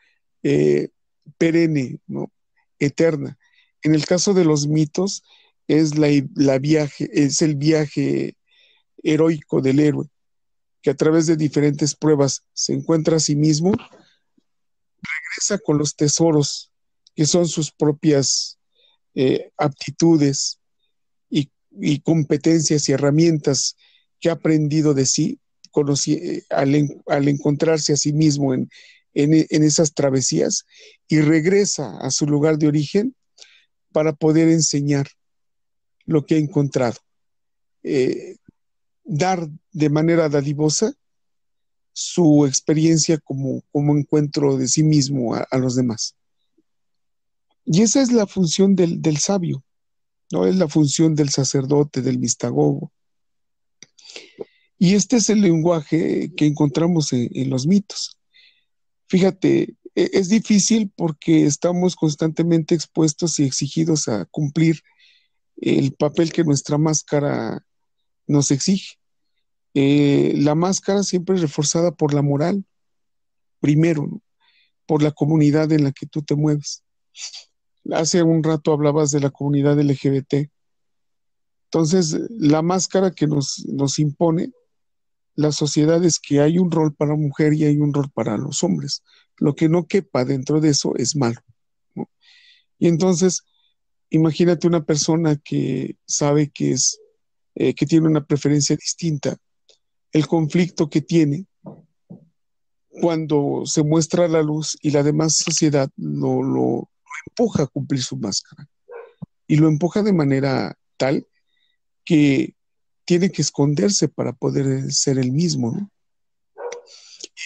perenne, ¿no? Eterna. En el caso de los mitos, es el viaje heroico del héroe, que a través de diferentes pruebas se encuentra a sí mismo, regresa con los tesoros, que son sus propias aptitudes y competencias y herramientas que ha aprendido de sí al encontrarse a sí mismo en esas travesías, y regresa a su lugar de origen para poder enseñar lo que ha encontrado, eh, dar de manera dadivosa su experiencia como encuentro de sí mismo a los demás. Y esa es la función del sabio, ¿no? Es la función del sacerdote, del mistagogo. Y este es el lenguaje que encontramos en los mitos. Fíjate, es difícil porque estamos constantemente expuestos y exigidos a cumplir el papel que nuestra máscara nos exige. La máscara siempre es reforzada por la moral, primero, ¿no? Por la comunidad en la que tú te mueves. Hace un rato hablabas de la comunidad LGBT. Entonces, la máscara que nos impone la sociedad es que hay un rol para la mujer y hay un rol para los hombres. Lo que no quepa dentro de eso es malo, ¿no? Y entonces, imagínate una persona que sabe que tiene una preferencia distinta, el conflicto que tiene cuando se muestra a la luz y la demás sociedad lo empuja a cumplir su máscara. Y lo empuja de manera tal que tiene que esconderse para poder ser el mismo, ¿no?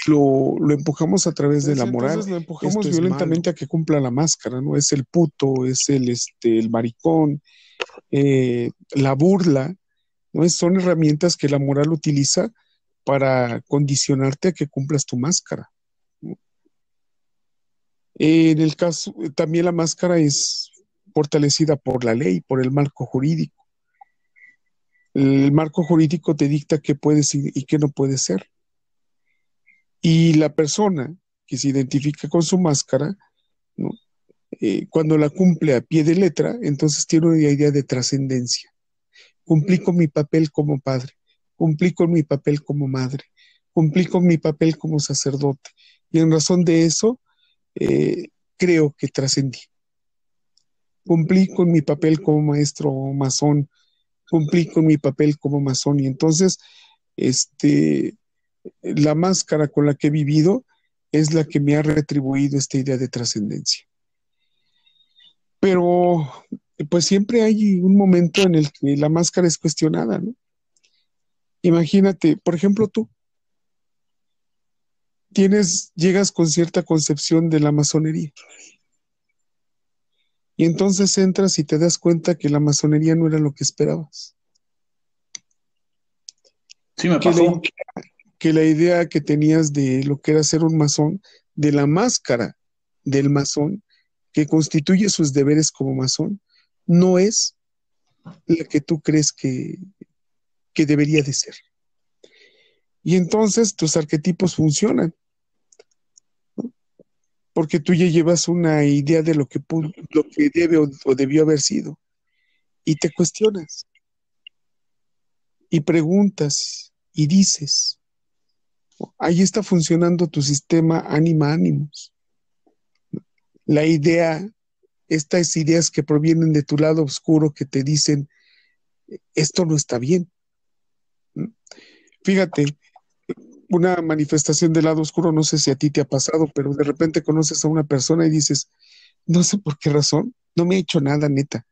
Lo empujamos a través de la moral. Entonces lo empujamos violentamente a que cumpla la máscara, ¿no? Es el puto, es el maricón, la burla, ¿no? Son herramientas que la moral utiliza para condicionarte a que cumplas tu máscara, ¿no? En el caso, también la máscara es fortalecida por la ley, por el marco jurídico. El marco jurídico te dicta qué puedes y qué no puedes ser. Y la persona que se identifica con su máscara, ¿no? Cuando la cumple a pie de letra, entonces tiene una idea de trascendencia. Cumplí con mi papel como padre, cumplí con mi papel como madre, cumplí con mi papel como sacerdote. Y en razón de eso, creo que trascendí. Cumplí con mi papel como maestro masón, cumplí con mi papel como masón. Y entonces, la máscara con la que he vivido es la que me ha retribuido esta idea de trascendencia. Pero pues siempre hay un momento en el que la máscara es cuestionada, ¿no? Imagínate, por ejemplo, tú llegas con cierta concepción de la masonería y entonces entras y te das cuenta que la masonería no era lo que esperabas. Sí, me pasó. Que la idea que tenías de lo que era ser un masón, de la máscara del masón, que constituye sus deberes como masón, no es la que tú crees que debería de ser. Y entonces tus arquetipos funcionan, ¿no? Porque tú ya llevas una idea de lo que debe o debió haber sido. Y te cuestionas, y preguntas, y dices, ahí está funcionando tu sistema ánima-ánimos. La idea, estas ideas que provienen de tu lado oscuro que te dicen, esto no está bien. Fíjate, una manifestación del lado oscuro, no sé si a ti te ha pasado, pero de repente conoces a una persona y dices, no sé por qué razón, no me ha hecho nada, neta,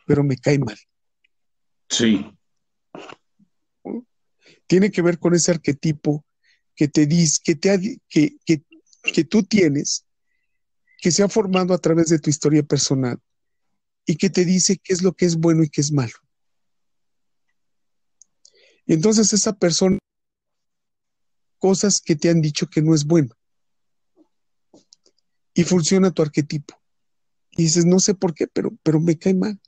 pero me cae mal, Sí. ¿no? Tiene que ver con ese arquetipo que te dice, que tú tienes, que se ha formado a través de tu historia personal y que te dice qué es lo que es bueno y qué es malo. Y entonces esa persona, cosas que te han dicho que no es bueno, y funciona tu arquetipo. Y dices, no sé por qué, pero me cae mal.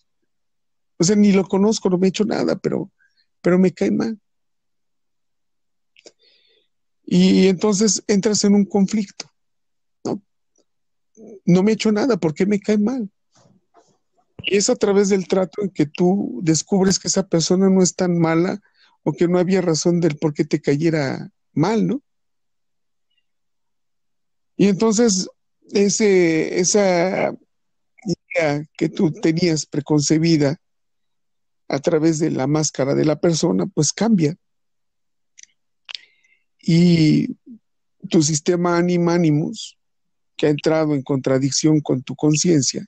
O sea, ni lo conozco, no me he hecho nada, pero me cae mal. Y entonces entras en un conflicto, ¿no? No me he hecho nada, ¿por qué me cae mal? Y es a través del trato en que tú descubres que esa persona no es tan mala o que no había razón del por qué te cayera mal, ¿no? Y entonces esa idea que tú tenías preconcebida a través de la máscara de la persona, pues cambia. Y tu sistema animus, que ha entrado en contradicción con tu conciencia,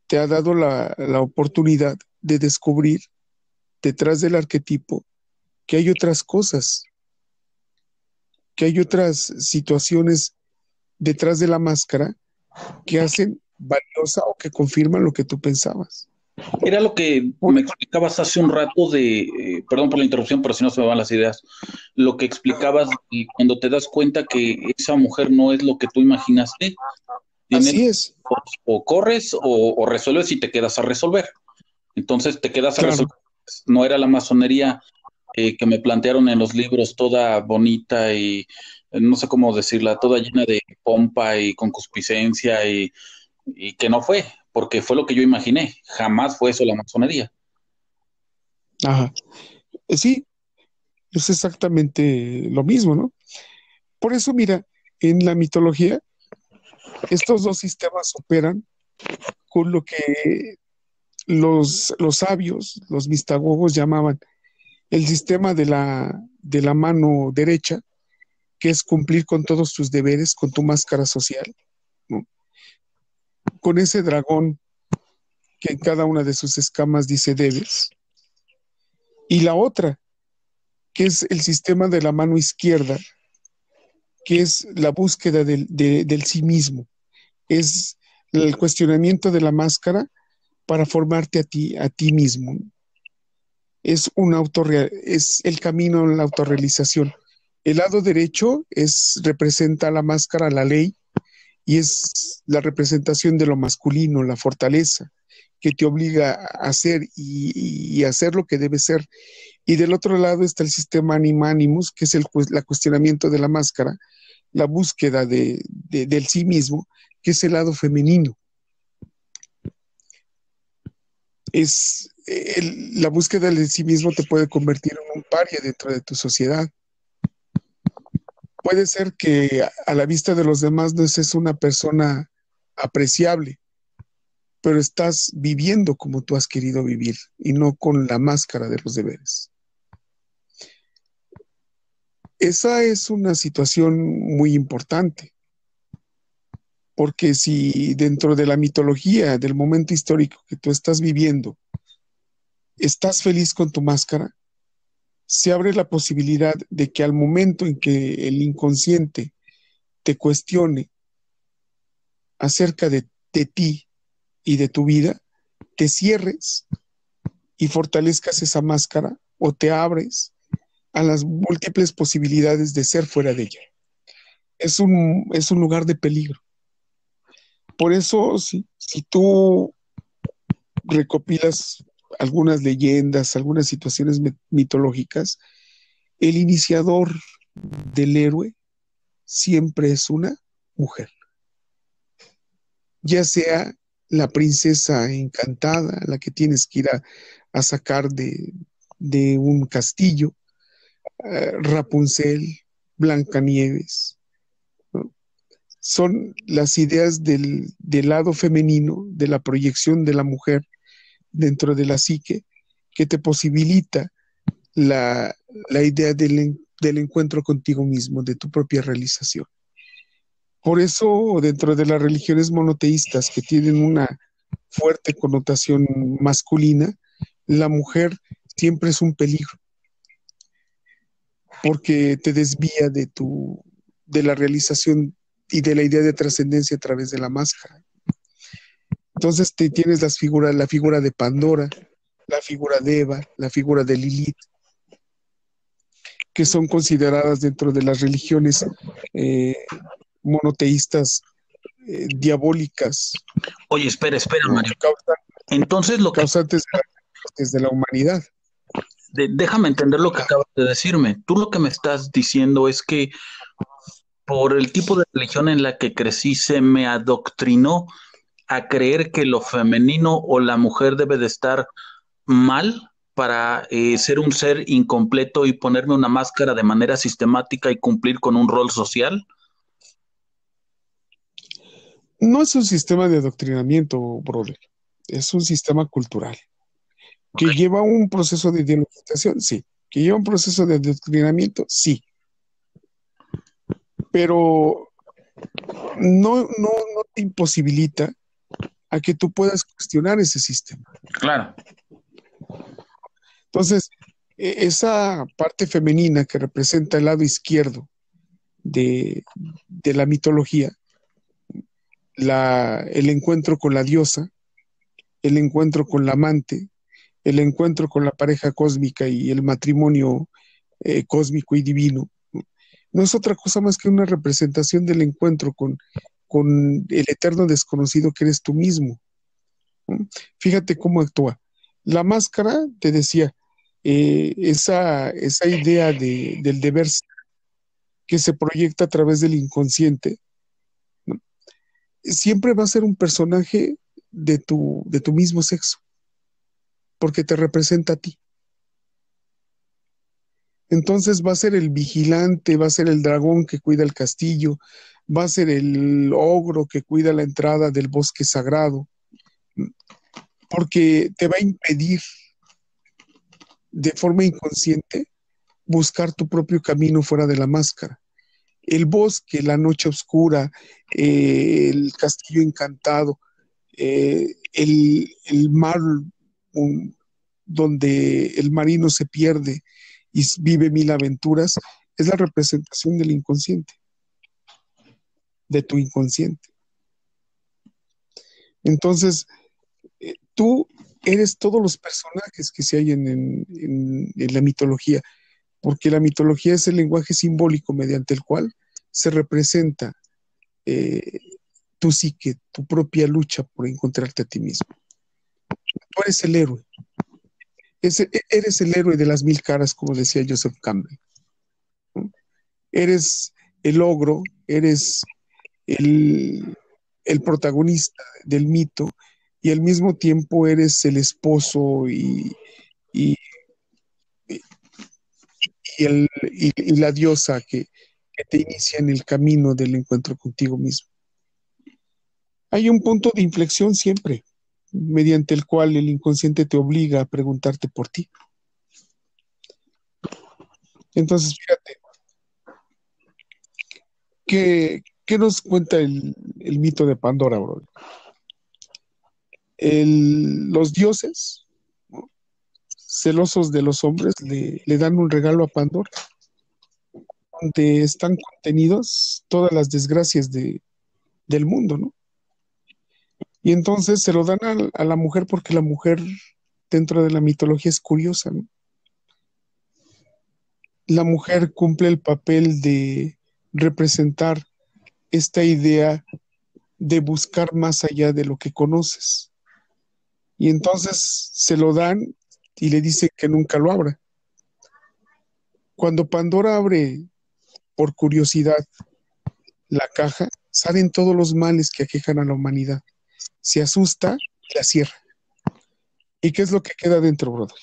te ha dado la oportunidad de descubrir detrás del arquetipo que hay otras cosas, que hay otras situaciones detrás de la máscara que hacen valiosa o que confirman lo que tú pensabas. Era lo que me explicabas hace un rato perdón por la interrupción, pero si no se me van las ideas, lo que explicabas de cuando te das cuenta que esa mujer no es lo que tú imaginaste, tienes Así es. o corres o resuelves y te quedas a resolver. Entonces te quedas a Claro. resolver. No era la masonería que me plantearon en los libros toda bonita y no sé cómo decirla, toda llena de pompa y concupiscencia y que no fue, porque fue lo que yo imaginé. Jamás fue eso la masonería. Ajá. Sí, es exactamente lo mismo, ¿no? Por eso, mira, en la mitología, estos dos sistemas operan con lo que los sabios, los mistagogos llamaban el sistema de la mano derecha, que es cumplir con todos tus deberes, con tu máscara social, ¿no? Con ese dragón que en cada una de sus escamas dice debes. Y la otra, que es el sistema de la mano izquierda, que es la búsqueda del sí mismo, es el cuestionamiento de la máscara para formarte a ti mismo. Es es el camino a la autorrealización. El lado derecho representa la máscara, la ley, y es la representación de lo masculino, la fortaleza, que te obliga a hacer y hacer lo que debe ser. Y del otro lado está el sistema animus, que es la cuestionamiento de la máscara, la búsqueda del sí mismo, que es el lado femenino. La búsqueda de sí mismo te puede convertir en un paria dentro de tu sociedad. Puede ser que a la vista de los demás no seas una persona apreciable, pero estás viviendo como tú has querido vivir y no con la máscara de los deberes. Esa es una situación muy importante, porque si dentro de la mitología, del momento histórico que tú estás viviendo, estás feliz con tu máscara, se abre la posibilidad de que al momento en que el inconsciente te cuestione acerca de ti y de tu vida, te cierres y fortalezcas esa máscara o te abres a las múltiples posibilidades de ser fuera de ella. Es un lugar de peligro. Por eso, si tú recopilas algunas leyendas, algunas situaciones mitológicas, el iniciador del héroe siempre es una mujer, ya sea la princesa encantada, la que tienes que ir a sacar de un castillo, Rapunzel, Blancanieves, ¿no? Son las ideas del lado femenino, de la proyección de la mujer dentro de la psique, que te posibilita la idea del encuentro contigo mismo, de tu propia realización. Por eso, dentro de las religiones monoteístas que tienen una fuerte connotación masculina, la mujer siempre es un peligro, porque te desvía de la realización y de la idea de trascendencia a través de la máscara. Entonces tienes la figura de Pandora, la figura de Eva, la figura de Lilith, que son consideradas dentro de las religiones monoteístas diabólicas. Oye, espera, ¿No? Mario. Entonces, causantes de la humanidad. Déjame entender lo que acabas de decirme. Tú lo que me estás diciendo es que por el tipo de religión en la que crecí se me adoctrinó a creer que lo femenino o la mujer debe de estar mal para ser un ser incompleto y ponerme una máscara de manera sistemática y cumplir con un rol social? No es un sistema de adoctrinamiento, brother. Es un sistema cultural que lleva un proceso de ideologización, sí. Que lleva un proceso de adoctrinamiento, sí. Pero no te imposibilita a que tú puedas cuestionar ese sistema. Claro. Entonces, esa parte femenina que representa el lado izquierdo de la mitología, el encuentro con la diosa, el encuentro con la amante, el encuentro con la pareja cósmica y el matrimonio cósmico y divino, no es otra cosa más que una representación del encuentro con el eterno desconocido que eres tú mismo. Fíjate cómo actúa. La máscara, te decía, esa idea del deber que se proyecta a través del inconsciente, ¿no? Siempre va a ser un personaje de tu mismo sexo, porque te representa a ti. Entonces va a ser el vigilante, va a ser el dragón que cuida el castillo, va a ser el ogro que cuida la entrada del bosque sagrado, porque te va a impedir de forma inconsciente buscar tu propio camino fuera de la máscara. El bosque, la noche oscura, el castillo encantado, el mar donde el marino se pierde y vive mil aventuras, es la representación del inconsciente, de tu inconsciente. Entonces, tú eres todos los personajes que se hallan en la mitología, porque la mitología es el lenguaje simbólico mediante el cual se representa tu psique, tu propia lucha por encontrarte a ti mismo. Tú eres el héroe. Eres el héroe de las 1000 caras, como decía Joseph Campbell, ¿no? Eres el ogro, eres el protagonista del mito y al mismo tiempo eres el esposo y, y la diosa que te inicia en el camino del encuentro contigo mismo. Hay un punto de inflexión siempre, mediante el cual el inconsciente te obliga a preguntarte por ti. Entonces, fíjate, ¿qué nos cuenta el mito de Pandora, bro? Los dioses, ¿no?, celosos de los hombres, le dan un regalo a Pandora, donde están contenidos todas las desgracias del mundo, ¿no? Y entonces se lo dan a la mujer porque la mujer dentro de la mitología es curiosa, ¿no? La mujer cumple el papel de representar esta idea de buscar más allá de lo que conoces. Y entonces se lo dan y le dicen que nunca lo abra. Cuando Pandora abre por curiosidad la caja, salen todos los males que aquejan a la humanidad. Se asusta y la cierra. ¿Y qué es lo que queda dentro, brother?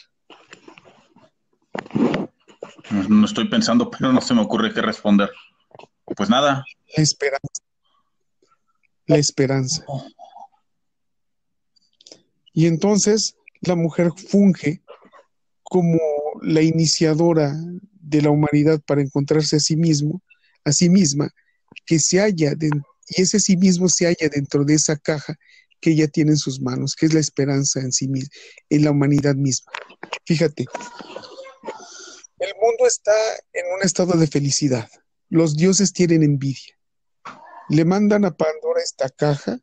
No estoy pensando, pero no se me ocurre qué responder. Pues nada. La esperanza. La esperanza. Y entonces la mujer funge como la iniciadora de la humanidad para encontrarse a sí mismo, a sí misma, que se halla y ese sí mismo se halla dentro de esa caja que ella tiene en sus manos, que es la esperanza en sí misma, en la humanidad misma. Fíjate, el mundo está en un estado de felicidad. Los dioses tienen envidia. Le mandan a Pandora esta caja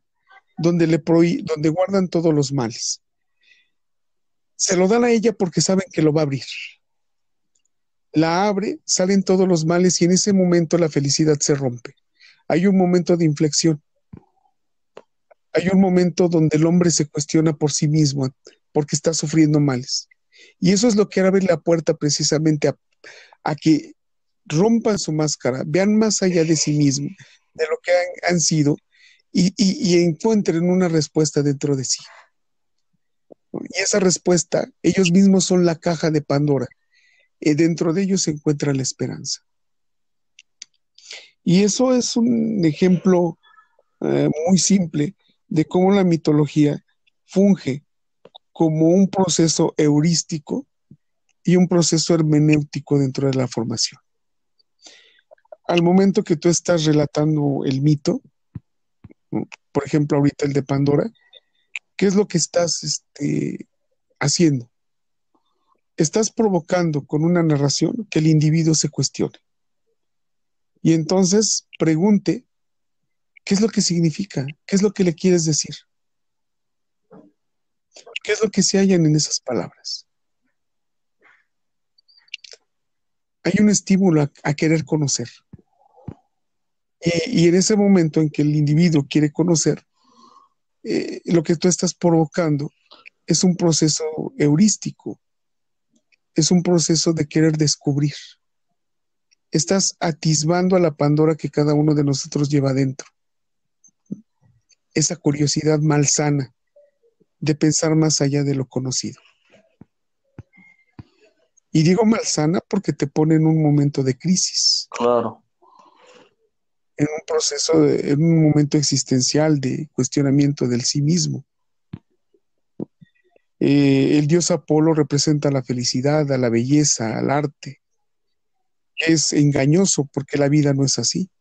donde guardan todos los males. Se lo dan a ella porque saben que lo va a abrir. La abre, salen todos los males y en ese momento la felicidad se rompe. Hay un momento de inflexión. Hay un momento donde el hombre se cuestiona por sí mismo porque está sufriendo males. Y eso es lo que abre la puerta precisamente a que rompan su máscara, vean más allá de sí mismo, de lo que han sido, y encuentren una respuesta dentro de sí. Y esa respuesta, ellos mismos son la caja de Pandora. Dentro de ellos se encuentra la esperanza. Y eso es un ejemplo muy simple de cómo la mitología funge como un proceso heurístico y un proceso hermenéutico dentro de la formación. Al momento que tú estás relatando el mito, ¿no? Por ejemplo, ahorita el de Pandora, ¿qué es lo que estás haciendo? Estás provocando con una narración que el individuo se cuestione. Y entonces pregunte, ¿qué es lo que significa? ¿Qué es lo que le quieres decir? ¿Qué es lo que se hallan en esas palabras? Hay un estímulo a querer conocer. Y en ese momento en que el individuo quiere conocer, lo que tú estás provocando es un proceso heurístico, es un proceso de querer descubrir. Estás atisbando a la Pandora que cada uno de nosotros lleva dentro. Esa curiosidad malsana de pensar más allá de lo conocido. Y digo malsana porque te pone en un momento de crisis. Claro. En un proceso, en un momento existencial de cuestionamiento del sí mismo. El dios Apolo representa la felicidad, a la belleza, al arte. Es engañoso porque la vida no es así.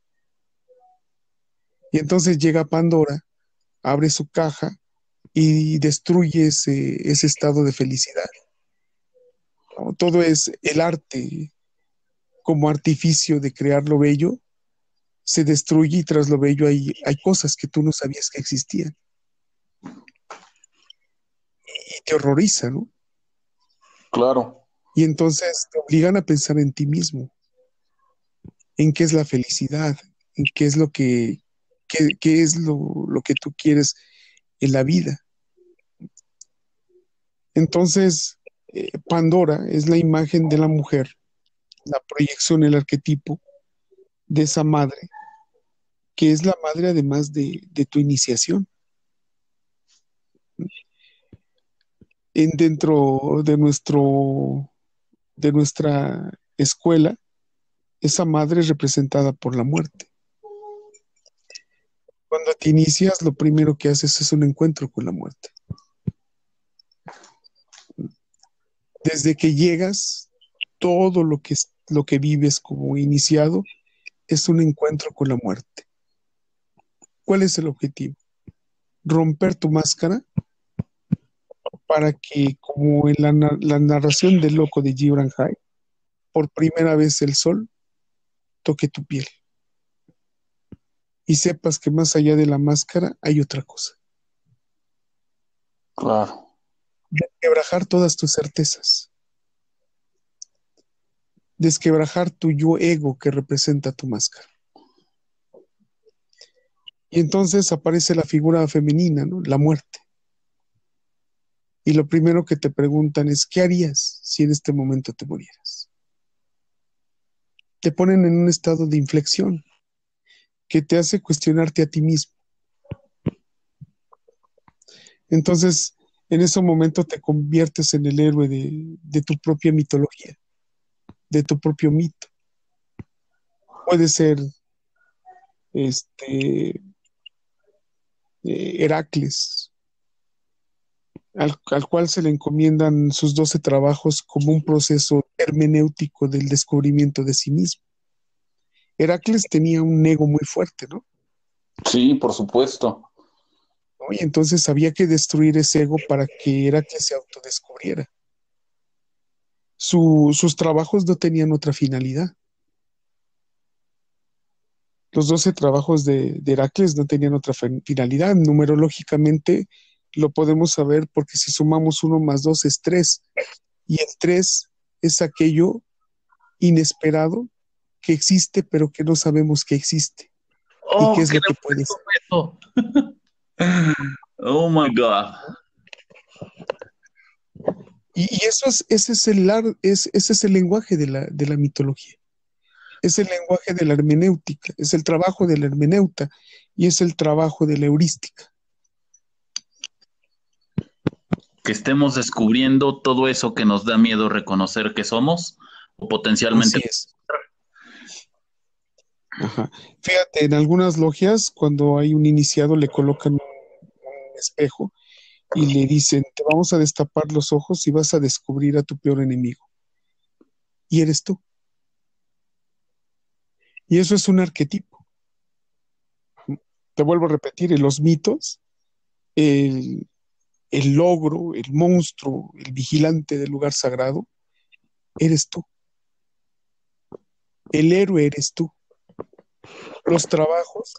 Y entonces llega Pandora, abre su caja y destruye ese estado de felicidad, ¿no? Todo es el arte como artificio de crear lo bello, se destruye y tras lo bello hay cosas que tú no sabías que existían. Y te horroriza, ¿no? Claro. Y entonces te obligan a pensar en ti mismo, en qué es la felicidad, en qué es qué es lo que tú quieres en la vida. Entonces, Pandora es la imagen de la mujer, la proyección, el arquetipo de esa madre, que es la madre además de tu iniciación. Dentro de nuestra escuela, esa madre es representada por la muerte. Cuando te inicias, lo primero que haces es un encuentro con la muerte. Desde que llegas, todo lo que vives como iniciado es un encuentro con la muerte. ¿Cuál es el objetivo? Romper tu máscara para que, como en la narración del loco de Gibran Hai, por primera vez el sol toque tu piel y sepas que más allá de la máscara hay otra cosa. Claro. Desquebrajar todas tus certezas. Desquebrajar tu yo ego que representa tu máscara. Y entonces aparece la figura femenina, ¿no? La muerte. Y lo primero que te preguntan es, ¿qué harías si en este momento te murieras? Te ponen en un estado de inflexión que te hace cuestionarte a ti mismo. Entonces, en ese momento te conviertes en el héroe de tu propia mitología, de tu propio mito. Puede ser Heracles, al cual se le encomiendan sus 12 trabajos como un proceso hermenéutico del descubrimiento de sí mismo. Heracles tenía un ego muy fuerte, ¿no? Sí, por supuesto. ¿No? Y entonces había que destruir ese ego para que Heracles se autodescubriera. Sus trabajos no tenían otra finalidad. Los 12 trabajos de Heracles no tenían otra finalidad. Numerológicamente lo podemos saber porque si sumamos 1 más 2 es 3. Y el 3 es aquello inesperado que existe, pero que no sabemos que existe. ¿Y qué Oh, es ¿qué lo le que fue puede ser? eso? Oh my God. Y ese es el lenguaje de la mitología. Es el lenguaje de la hermenéutica, es el trabajo de la hermeneuta y es el trabajo de la heurística. Que estemos descubriendo todo eso que nos da miedo reconocer que somos o potencialmente. Así es. Ajá. Fíjate, en algunas logias, cuando hay un iniciado, le colocan un espejo y le dicen, te vamos a destapar los ojos y vas a descubrir a tu peor enemigo. Y eres tú. Y eso es un arquetipo. Te vuelvo a repetir, en los mitos, el, el logro, el monstruo, el vigilante del lugar sagrado, eres tú. El héroe eres tú. Los trabajos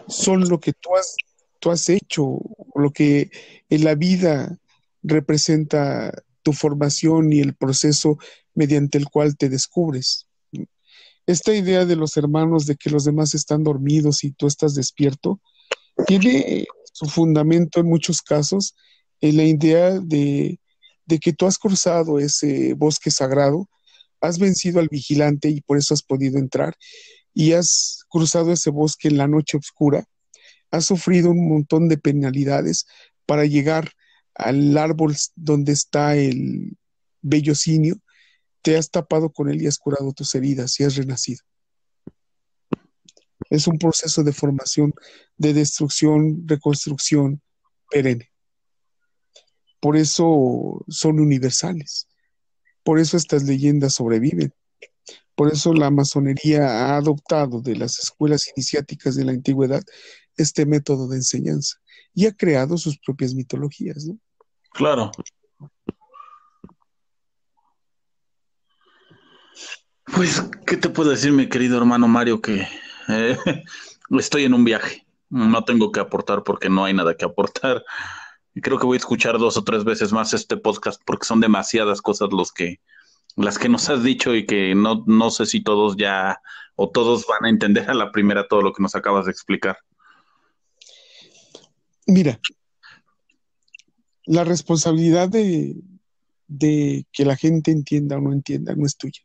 son lo que tú has hecho, lo que en la vida representa tu formación y el proceso mediante el cual te descubres. Esta idea de los hermanos de que los demás están dormidos y tú estás despierto, tiene su fundamento en muchos casos en la idea de que tú has cruzado ese bosque sagrado, has vencido al vigilante y por eso has podido entrar, y has cruzado ese bosque en la noche oscura, has sufrido un montón de penalidades para llegar al árbol donde está el bellocinio, te has tapado con él y has curado tus heridas y has renacido. Es un proceso de formación, de destrucción, reconstrucción perenne. Por eso son universales. Por eso estas leyendas sobreviven. Por eso la masonería ha adoptado de las escuelas iniciáticas de la antigüedad este método de enseñanza y ha creado sus propias mitologías, ¿no? Claro. Pues, ¿qué te puedo decir, mi querido hermano Mario? Que eh, estoy en un viaje. No tengo que aportar porque no hay nada que aportar. Y creo que voy a escuchar 2 o 3 veces más este podcast porque son demasiadas cosas las que nos has dicho y que no sé si todos ya o todos van a entender a la primera todo lo que nos acabas de explicar. Mira, la responsabilidad de que la gente entienda o no entienda no es tuya.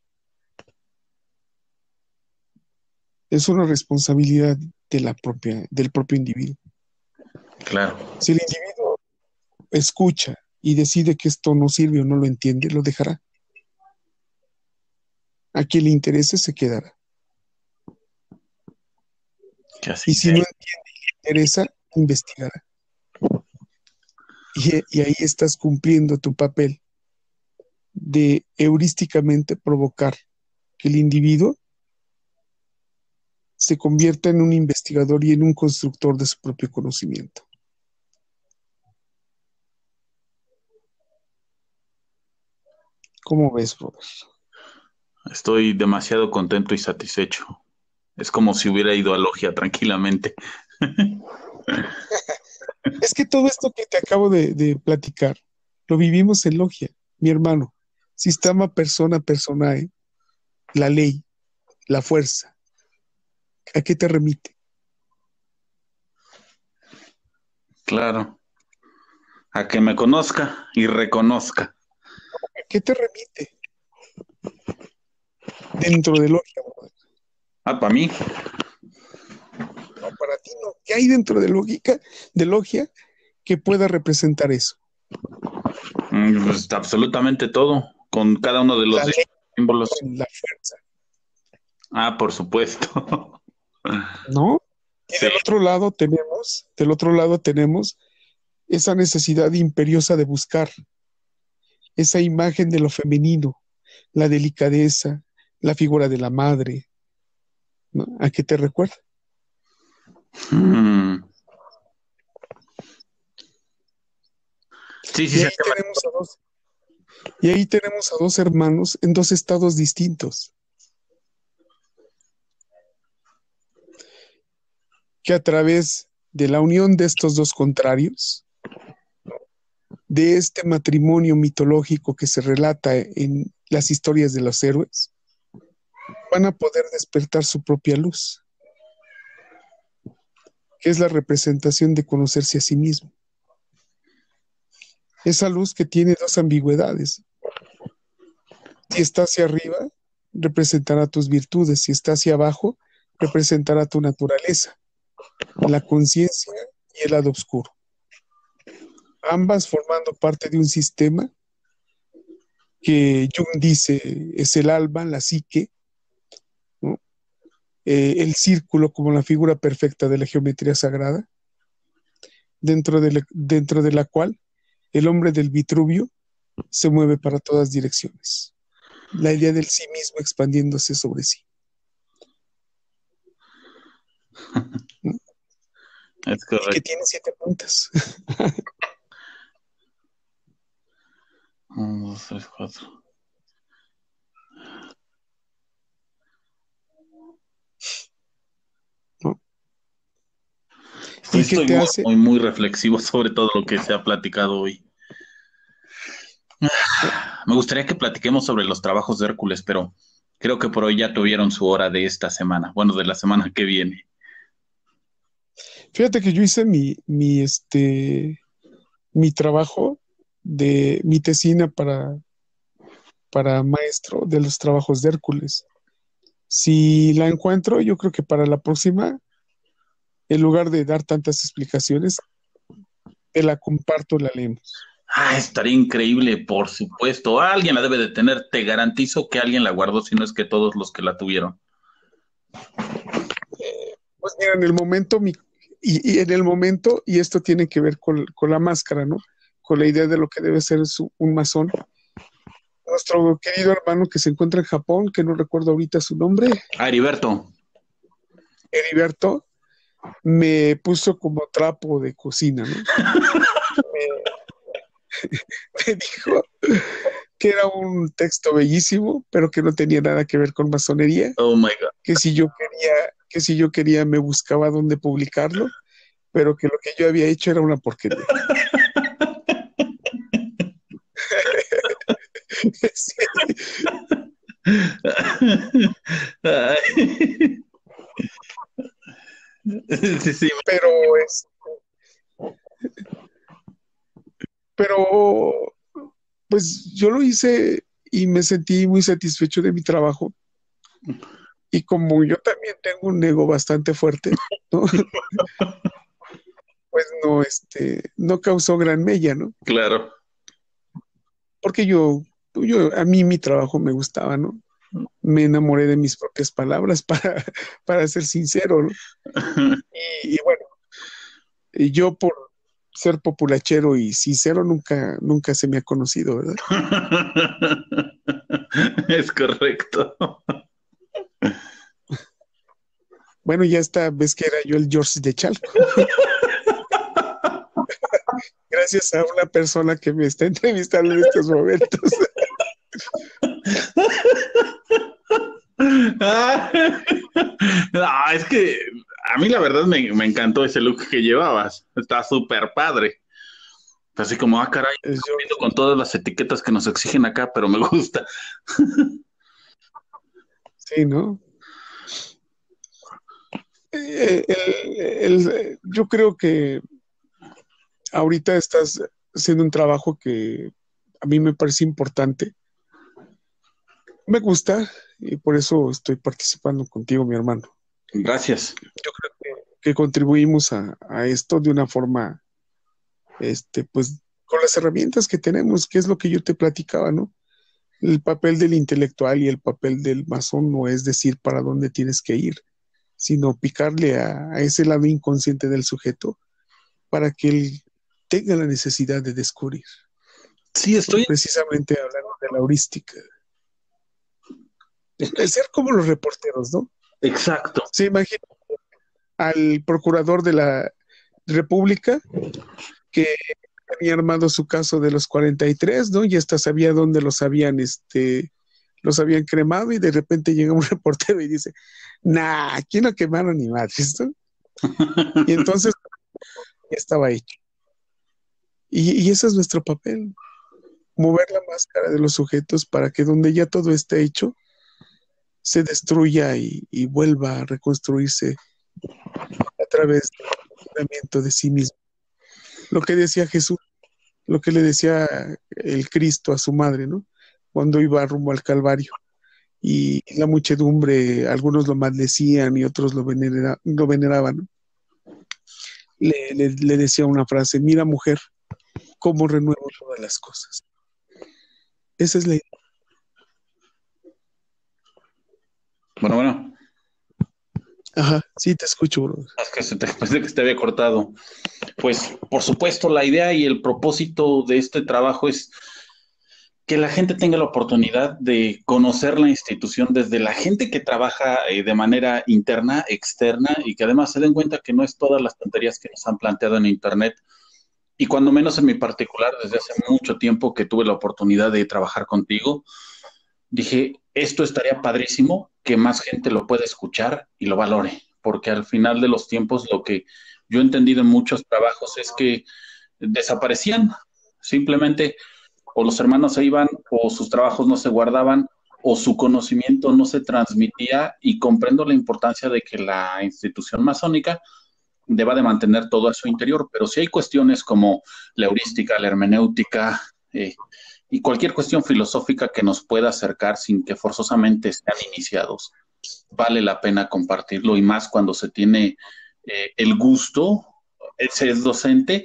Es una responsabilidad del propio individuo. Claro. Si el individuo escucha y decide que esto no sirve o no lo entiende, lo dejará. A quien le interese se quedará. Y si no entiende y le interesa, investigará. Y ahí estás cumpliendo tu papel de heurísticamente provocar que el individuo se convierta en un investigador y en un constructor de su propio conocimiento. ¿Cómo ves, brother? Estoy demasiado contento y satisfecho. Es como si hubiera ido a logia tranquilamente. Es que todo esto que te acabo de platicar, lo vivimos en logia, mi hermano. Sistema persona personae, la ley, la fuerza. ¿A qué te remite? Claro. A que me conozca y reconozca. ¿A qué te remite? Dentro de logia, brother. Ah, para mí. No, para ti no. ¿Qué hay dentro de logia que pueda representar eso? Pues absolutamente todo, con cada uno de los La ley, símbolos. la fuerza, Ah, por supuesto. ¿no? Y Sí. del otro lado tenemos esa necesidad imperiosa de buscar esa imagen de lo femenino, la delicadeza, la figura de la madre, ¿no? ¿A qué te recuerda? Mm. Sí, Y sí, ahí tenemos a dos hermanos en dos estados distintos, que a través de la unión de estos dos contrarios, de este matrimonio mitológico que se relata en las historias de los héroes, van a poder despertar su propia luz, que es la representación de conocerse a sí mismo. Esa luz que tiene dos ambigüedades. Si está hacia arriba, representará tus virtudes. Si está hacia abajo, representará tu naturaleza, la conciencia y el lado oscuro. Ambas formando parte de un sistema que Jung dice es el alma, la psique, ¿no? El círculo como la figura perfecta de la geometría sagrada, dentro de la cual el hombre del Vitruvio se mueve para todas direcciones. La idea del sí mismo expandiéndose sobre sí. Es Y que correcto. tiene 7 puntas. 1, 2, 3, 4. ¿No? Estoy, Y que estoy te muy, hace, muy, muy reflexivo sobre todo lo que se ha platicado hoy. ¿no? Me gustaría que platiquemos sobre los trabajos de Hércules, pero creo que por hoy ya tuvieron su hora de esta semana, bueno, de la semana que viene. Fíjate que yo hice mi trabajo de mi tesina para maestro de los trabajos de Hércules. Si la encuentro, yo creo que para la próxima, en lugar de dar tantas explicaciones, te la comparto, la leemos. Ah, estaría increíble, por supuesto. Alguien la debe de tener. Te garantizo que alguien la guardó, si no es que todos los que la tuvieron. Pues mira, en el momento, y en el momento, y esto tiene que ver con la máscara, ¿no? Con la idea de lo que debe ser un masón. Nuestro querido hermano que se encuentra en Japón, que no recuerdo ahorita su nombre, Ah, Heriberto. Heriberto, me puso como trapo de cocina, ¿no? Me dijo que era un texto bellísimo, pero que no tenía nada que ver con masonería, Oh my God. que si yo quería me buscaba dónde publicarlo, pero que lo que yo había hecho era una porquería. Sí, Ay. Sí, sí. pero es, pero pues yo lo hice y me sentí muy satisfecho de mi trabajo. Y como yo también tengo un ego bastante fuerte, ¿no? Pues no, no causó gran mella, ¿no? Claro. Porque a mí mi trabajo me gustaba, ¿no? Me enamoré de mis propias palabras para ser sincero, ¿no? Y bueno, y yo por ser populachero y sincero nunca se me ha conocido, ¿verdad? Es correcto. Bueno, ya esta vez que era yo el George de Chalco, gracias a una persona que me está entrevistando en estos momentos. No, es que a mí la verdad me encantó ese look que llevabas. Está súper padre. Así como, ah, caray, Es viendo George, con todas las etiquetas que nos exigen acá, pero me gusta. sí, ¿no? Yo creo que ahorita estás haciendo un trabajo que a mí me parece importante. Me gusta y por eso estoy participando contigo, mi hermano. Gracias. Yo creo que contribuimos a esto de una forma, pues, con las herramientas que tenemos, que es lo que yo te platicaba, ¿no? El papel del intelectual y el papel del masón no es decir para dónde tienes que ir, sino picarle a ese lado inconsciente del sujeto para que él tenga la necesidad de descubrir, Sí, ¿no? estoy Precisamente hablando de la heurística. El ser como los reporteros, ¿no? exacto. Se imagina al procurador de la República que había armado su caso de los 43, ¿no? Y hasta sabía dónde los habían cremado y de repente llega un reportero y dice, nah, aquí no quemaron ni madres, ¿no? Y entonces ya estaba hecho. Y ese es nuestro papel, mover la máscara de los sujetos para que donde ya todo esté hecho, se destruya y vuelva a reconstruirse a través del entrenamiento de sí mismo. Lo que decía Jesús, lo que le decía el Cristo a su madre, ¿no? Cuando iba rumbo al Calvario. y la muchedumbre, algunos lo maldecían y otros lo veneraban, ¿no? Le decía una frase: mira, mujer, cómo renuevo todas las cosas. Esa es la idea. Bueno, bueno, Ajá, sí, te escucho, bro. es que pensé que se te había cortado. Pues, por supuesto, la idea y el propósito de este trabajo es que la gente tenga la oportunidad de conocer la institución desde la gente que trabaja de manera interna, externa, y que además se den cuenta que no es todas las tonterías que nos han planteado en Internet. Y cuando menos en mi particular, desde hace mucho tiempo que tuve la oportunidad de trabajar contigo, dije, esto estaría padrísimo, que más gente lo pueda escuchar y lo valore, porque al final de los tiempos lo que yo he entendido en muchos trabajos es que desaparecían, simplemente o los hermanos se iban o sus trabajos no se guardaban o su conocimiento no se transmitía y comprendo la importancia de que la institución masónica deba de mantener todo a su interior, pero si hay cuestiones como la heurística, la hermenéutica y cualquier cuestión filosófica que nos pueda acercar sin que forzosamente sean iniciados, vale la pena compartirlo y más cuando se tiene el gusto, se es docente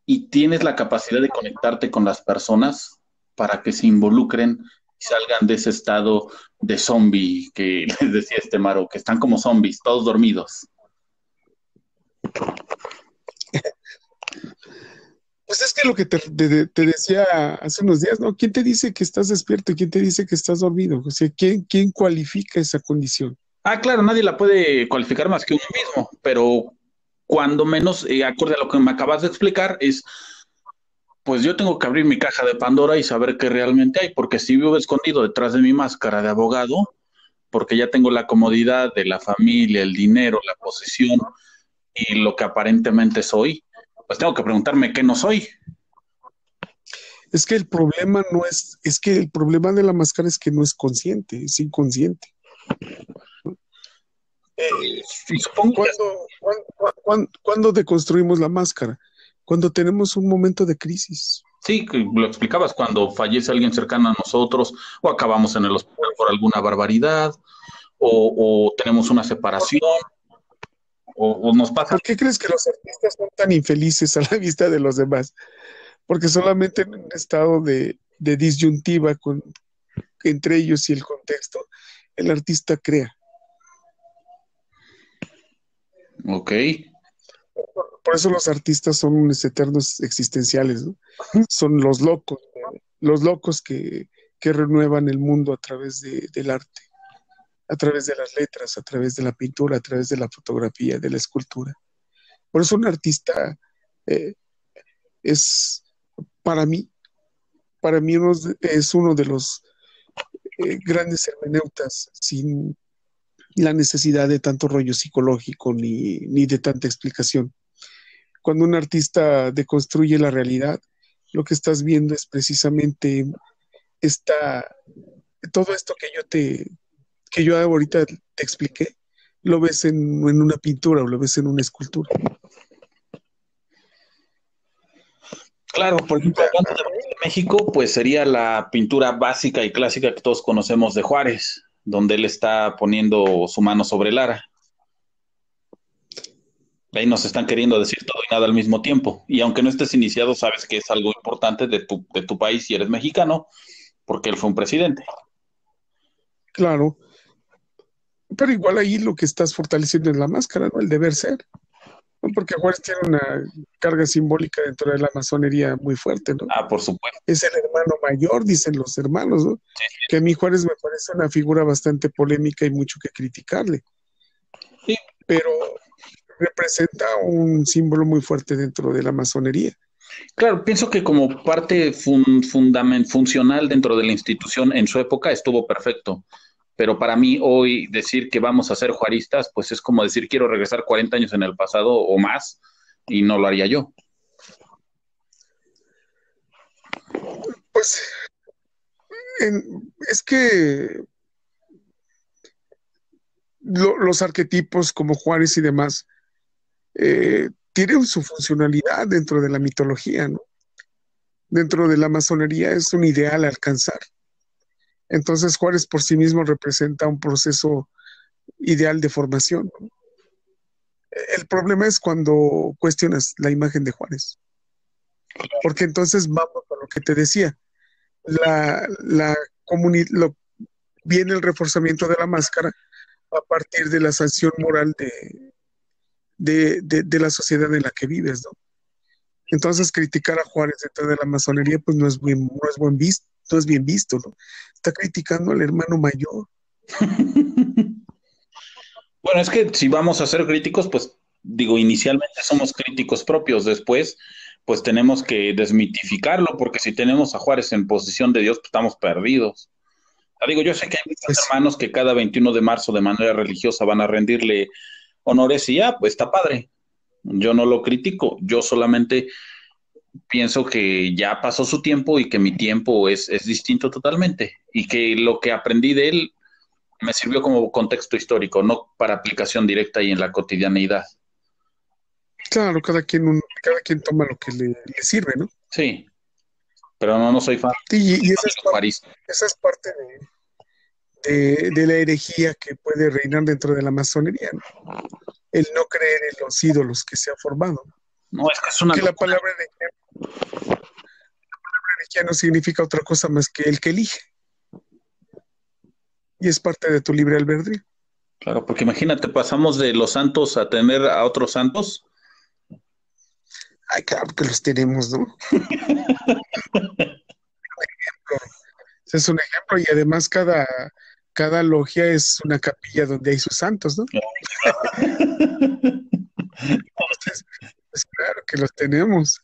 y tienes la capacidad de conectarte con las personas para que se involucren y salgan de ese estado de zombie que les decía este Maro, que están como zombies, todos dormidos. Pues es que lo que te decía hace unos días, ¿no? ¿Quién te dice que estás despierto y quién te dice que estás dormido? O sea, ¿quién cualifica esa condición? Ah, claro, nadie la puede cualificar más que uno mismo, pero cuando menos, acorde a lo que me acabas de explicar, es, pues yo tengo que abrir mi caja de Pandora y saber qué realmente hay, porque si vivo escondido detrás de mi máscara de abogado, porque ya tengo la comodidad de la familia, el dinero, la posición y lo que aparentemente soy, pues tengo que preguntarme qué no soy. Es que el problema no es que el problema de la máscara es que no es consciente, es inconsciente. Y supongo que ¿Cuándo deconstruimos la máscara? Cuando tenemos un momento de crisis. sí, que lo explicabas, cuando fallece alguien cercano a nosotros o acabamos en el hospital por alguna barbaridad o tenemos una separación o nos pasa. ¿Por qué crees que los artistas son tan infelices a la vista de los demás? Porque solamente en un estado de disyuntiva entre ellos y el contexto, el artista crea. Ok, Por eso los artistas son unos eternos existenciales, ¿no? Son los locos que renuevan el mundo a través del arte, a través de las letras, a través de la pintura, a través de la fotografía, de la escultura. Por eso un artista eh, es, para mí, es uno de los grandes hermeneutas sin la necesidad de tanto rollo psicológico ni de tanta explicación. Cuando un artista deconstruye la realidad, lo que estás viendo es precisamente esta, todo esto que yo ahorita te expliqué, lo ves en una pintura o lo ves en una escultura. claro, por ejemplo, hablando de México, pues sería la pintura básica y clásica que todos conocemos de Juárez, donde él está poniendo su mano sobre el ara. Ahí nos están queriendo decir todo y nada al mismo tiempo. Y aunque no estés iniciado, sabes que es algo importante de tu país si eres mexicano, porque él fue un presidente. Claro, pero igual ahí lo que estás fortaleciendo es la máscara, ¿no? El deber ser, ¿no? Porque Juárez tiene una carga simbólica dentro de la masonería muy fuerte, ¿no? Ah, por supuesto. Es el hermano mayor, dicen los hermanos, ¿no? Que a mí Juárez me parece una figura bastante polémica y mucho que criticarle, Sí, pero representa un símbolo muy fuerte dentro de la masonería. claro, pienso que como parte funcional dentro de la institución en su época estuvo perfecto. Pero para mí hoy decir que vamos a ser juaristas, pues es como decir quiero regresar 40 años en el pasado o más y no lo haría yo. Pues es que los arquetipos como Juárez y demás tienen su funcionalidad dentro de la mitología, ¿no? Dentro de la masonería es un ideal a alcanzar. Entonces Juárez por sí mismo representa un proceso ideal de formación, ¿no? El problema es cuando cuestionas la imagen de Juárez, porque entonces vamos a lo que te decía, la viene el reforzamiento de la máscara a partir de la sanción moral de la sociedad en la que vives, ¿no? Entonces criticar a Juárez dentro de la masonería pues no es bien visto, ¿no? Está criticando al hermano mayor. Bueno, es que si vamos a ser críticos, pues digo, inicialmente somos críticos propios, después pues tenemos que desmitificarlo, porque si tenemos a Juárez en posición de Dios, pues estamos perdidos. Digo, yo sé que hay muchos Pues hermanos que cada 21 de marzo de manera religiosa van a rendirle honores y ya, pues está padre. Yo no lo critico, yo solamente pienso que ya pasó su tiempo y que mi tiempo es distinto totalmente y que lo que aprendí de él me sirvió como contexto histórico, no para aplicación directa y en la cotidianeidad. claro, cada quien toma lo que le sirve, ¿no? Sí, pero no soy fan Y de los juaristas. esa es parte de la herejía que puede reinar dentro de la masonería, ¿no? El no creer en los ídolos que se han formado. No, es que es una Que la locura. palabra herejía no significa otra cosa más que el que elige. Y es parte de tu libre albedrío. Claro, porque imagínate, pasamos de los santos a tener a otros santos. Ay, claro que los tenemos, ¿no? Ese es un ejemplo y además cada logia es una capilla donde hay sus santos, ¿no? Entonces, pues claro que los tenemos.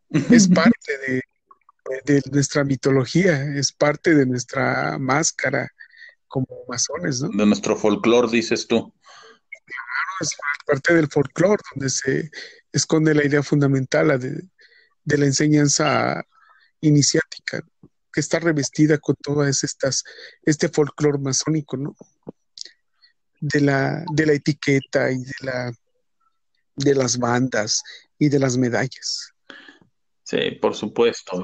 Es parte de nuestra mitología, es parte de nuestra máscara como masones, ¿no? De nuestro folclore, dices tú. Es parte del folclore donde se esconde la idea fundamental de la enseñanza iniciática, que está revestida con todas este folclore masónico, ¿no? De la etiqueta y de las bandas y de las medallas. Sí, por supuesto.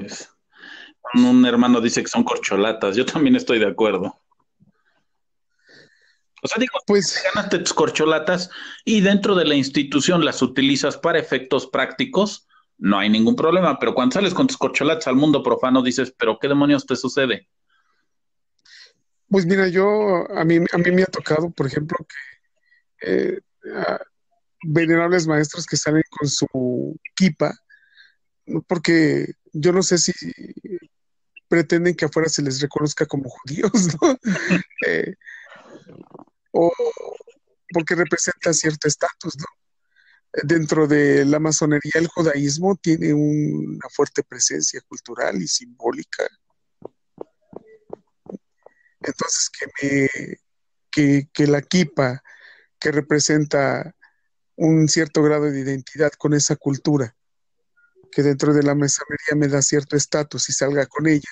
Un hermano dice que son corcholatas. Yo también estoy de acuerdo. O sea, digo, Pues te ganaste tus corcholatas y dentro de la institución las utilizas para efectos prácticos, no hay ningún problema. Pero cuando sales con tus corcholatas al mundo profano, dices, ¿pero qué demonios te sucede? Pues mira, a mí me ha tocado, por ejemplo, que a venerables maestros que salen con su kipa, ¿no? Porque yo no sé si pretenden que afuera se les reconozca como judíos, ¿no? Eh, o porque representa cierto estatus, ¿no? Dentro de la masonería, el judaísmo tiene una fuerte presencia cultural y simbólica. Entonces, que la kipa, que representa un cierto grado de identidad con esa cultura, que dentro de la masonería me da cierto estatus y salga con ella,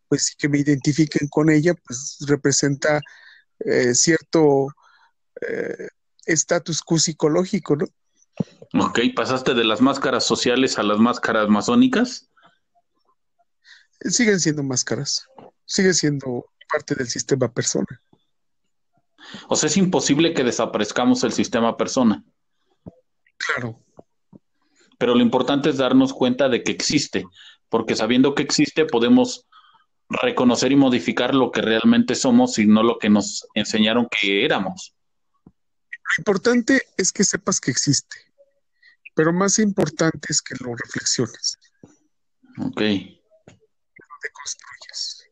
pues sí que me identifiquen con ella, pues representa cierto eh, estatus quo psicológico, ¿no? Ok, pasaste de las máscaras sociales a las máscaras masónicas. Siguen siendo máscaras, sigue siendo parte del sistema persona. O sea, es imposible que desaparezcamos el sistema persona. Claro, Pero lo importante es darnos cuenta de que existe, porque sabiendo que existe podemos reconocer y modificar lo que realmente somos y no lo que nos enseñaron que éramos. lo importante es que sepas que existe, pero más importante es que lo reflexiones, Ok. te construyes.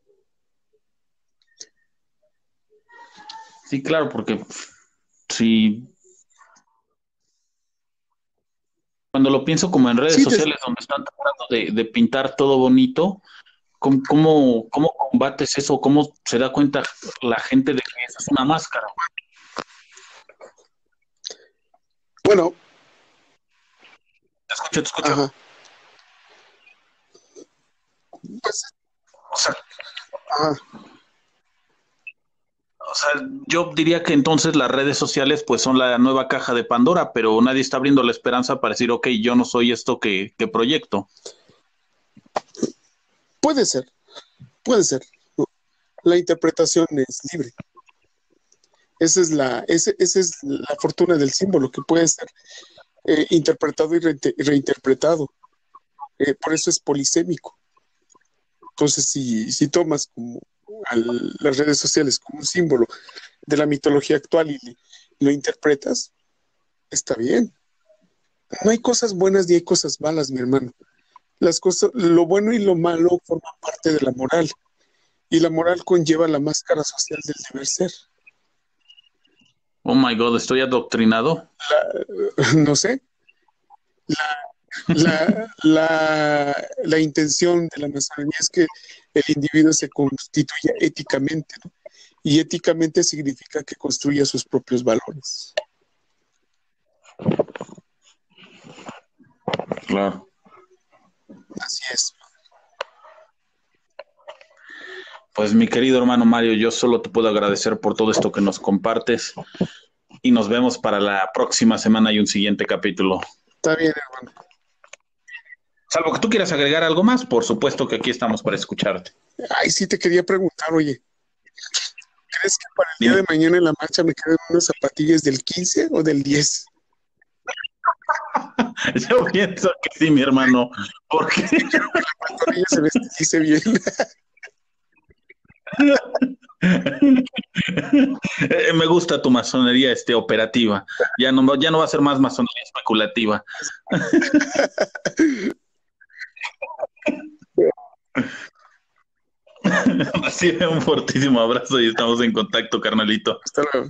Sí, claro, porque si cuando lo pienso como en redes Sí, sociales donde están tratando de pintar todo bonito, ¿cómo combates eso? ¿Cómo se da cuenta la gente de que esa es una máscara? bueno, Te escucho, te escucho. ajá, pues, O sea, ajá. O sea, yo diría que entonces las redes sociales pues son la nueva caja de Pandora, pero nadie está abriendo la esperanza para decir, ok, yo no soy esto que proyecto. Puede ser, puede ser. la interpretación es libre. Esa es la fortuna del símbolo, que puede ser interpretado y reinterpretado. Por eso es polisémico. Entonces, si tomas como las redes sociales como un símbolo de la mitología actual y lo interpretas, está bien. No hay cosas buenas ni hay cosas malas, mi hermano. Lo bueno y lo malo forman parte de la moral, y la moral conlleva la máscara social del deber ser. Oh my God, estoy adoctrinado. No sé, la intención de la masonería es que el individuo se constituya éticamente, ¿no? Y éticamente significa que construya sus propios valores. Claro. Así es. Pues mi querido hermano Mario, yo solo te puedo agradecer por todo esto que nos compartes y nos vemos para la próxima semana y un siguiente capítulo. Está bien, hermano. Salvo que tú quieras agregar algo más, por supuesto que aquí estamos para escucharte. Ay, sí te quería preguntar, oye, ¿crees que para el Dime. día de mañana en la marcha me queden unas zapatillas del 15 o del 10? Yo pienso que sí, mi hermano, porque La pantorrilla se dice bien. me gusta tu masonería operativa. Ya no va a ser más masonería especulativa. Recibe un fortísimo abrazo y estamos en contacto, carnalito. Hasta luego.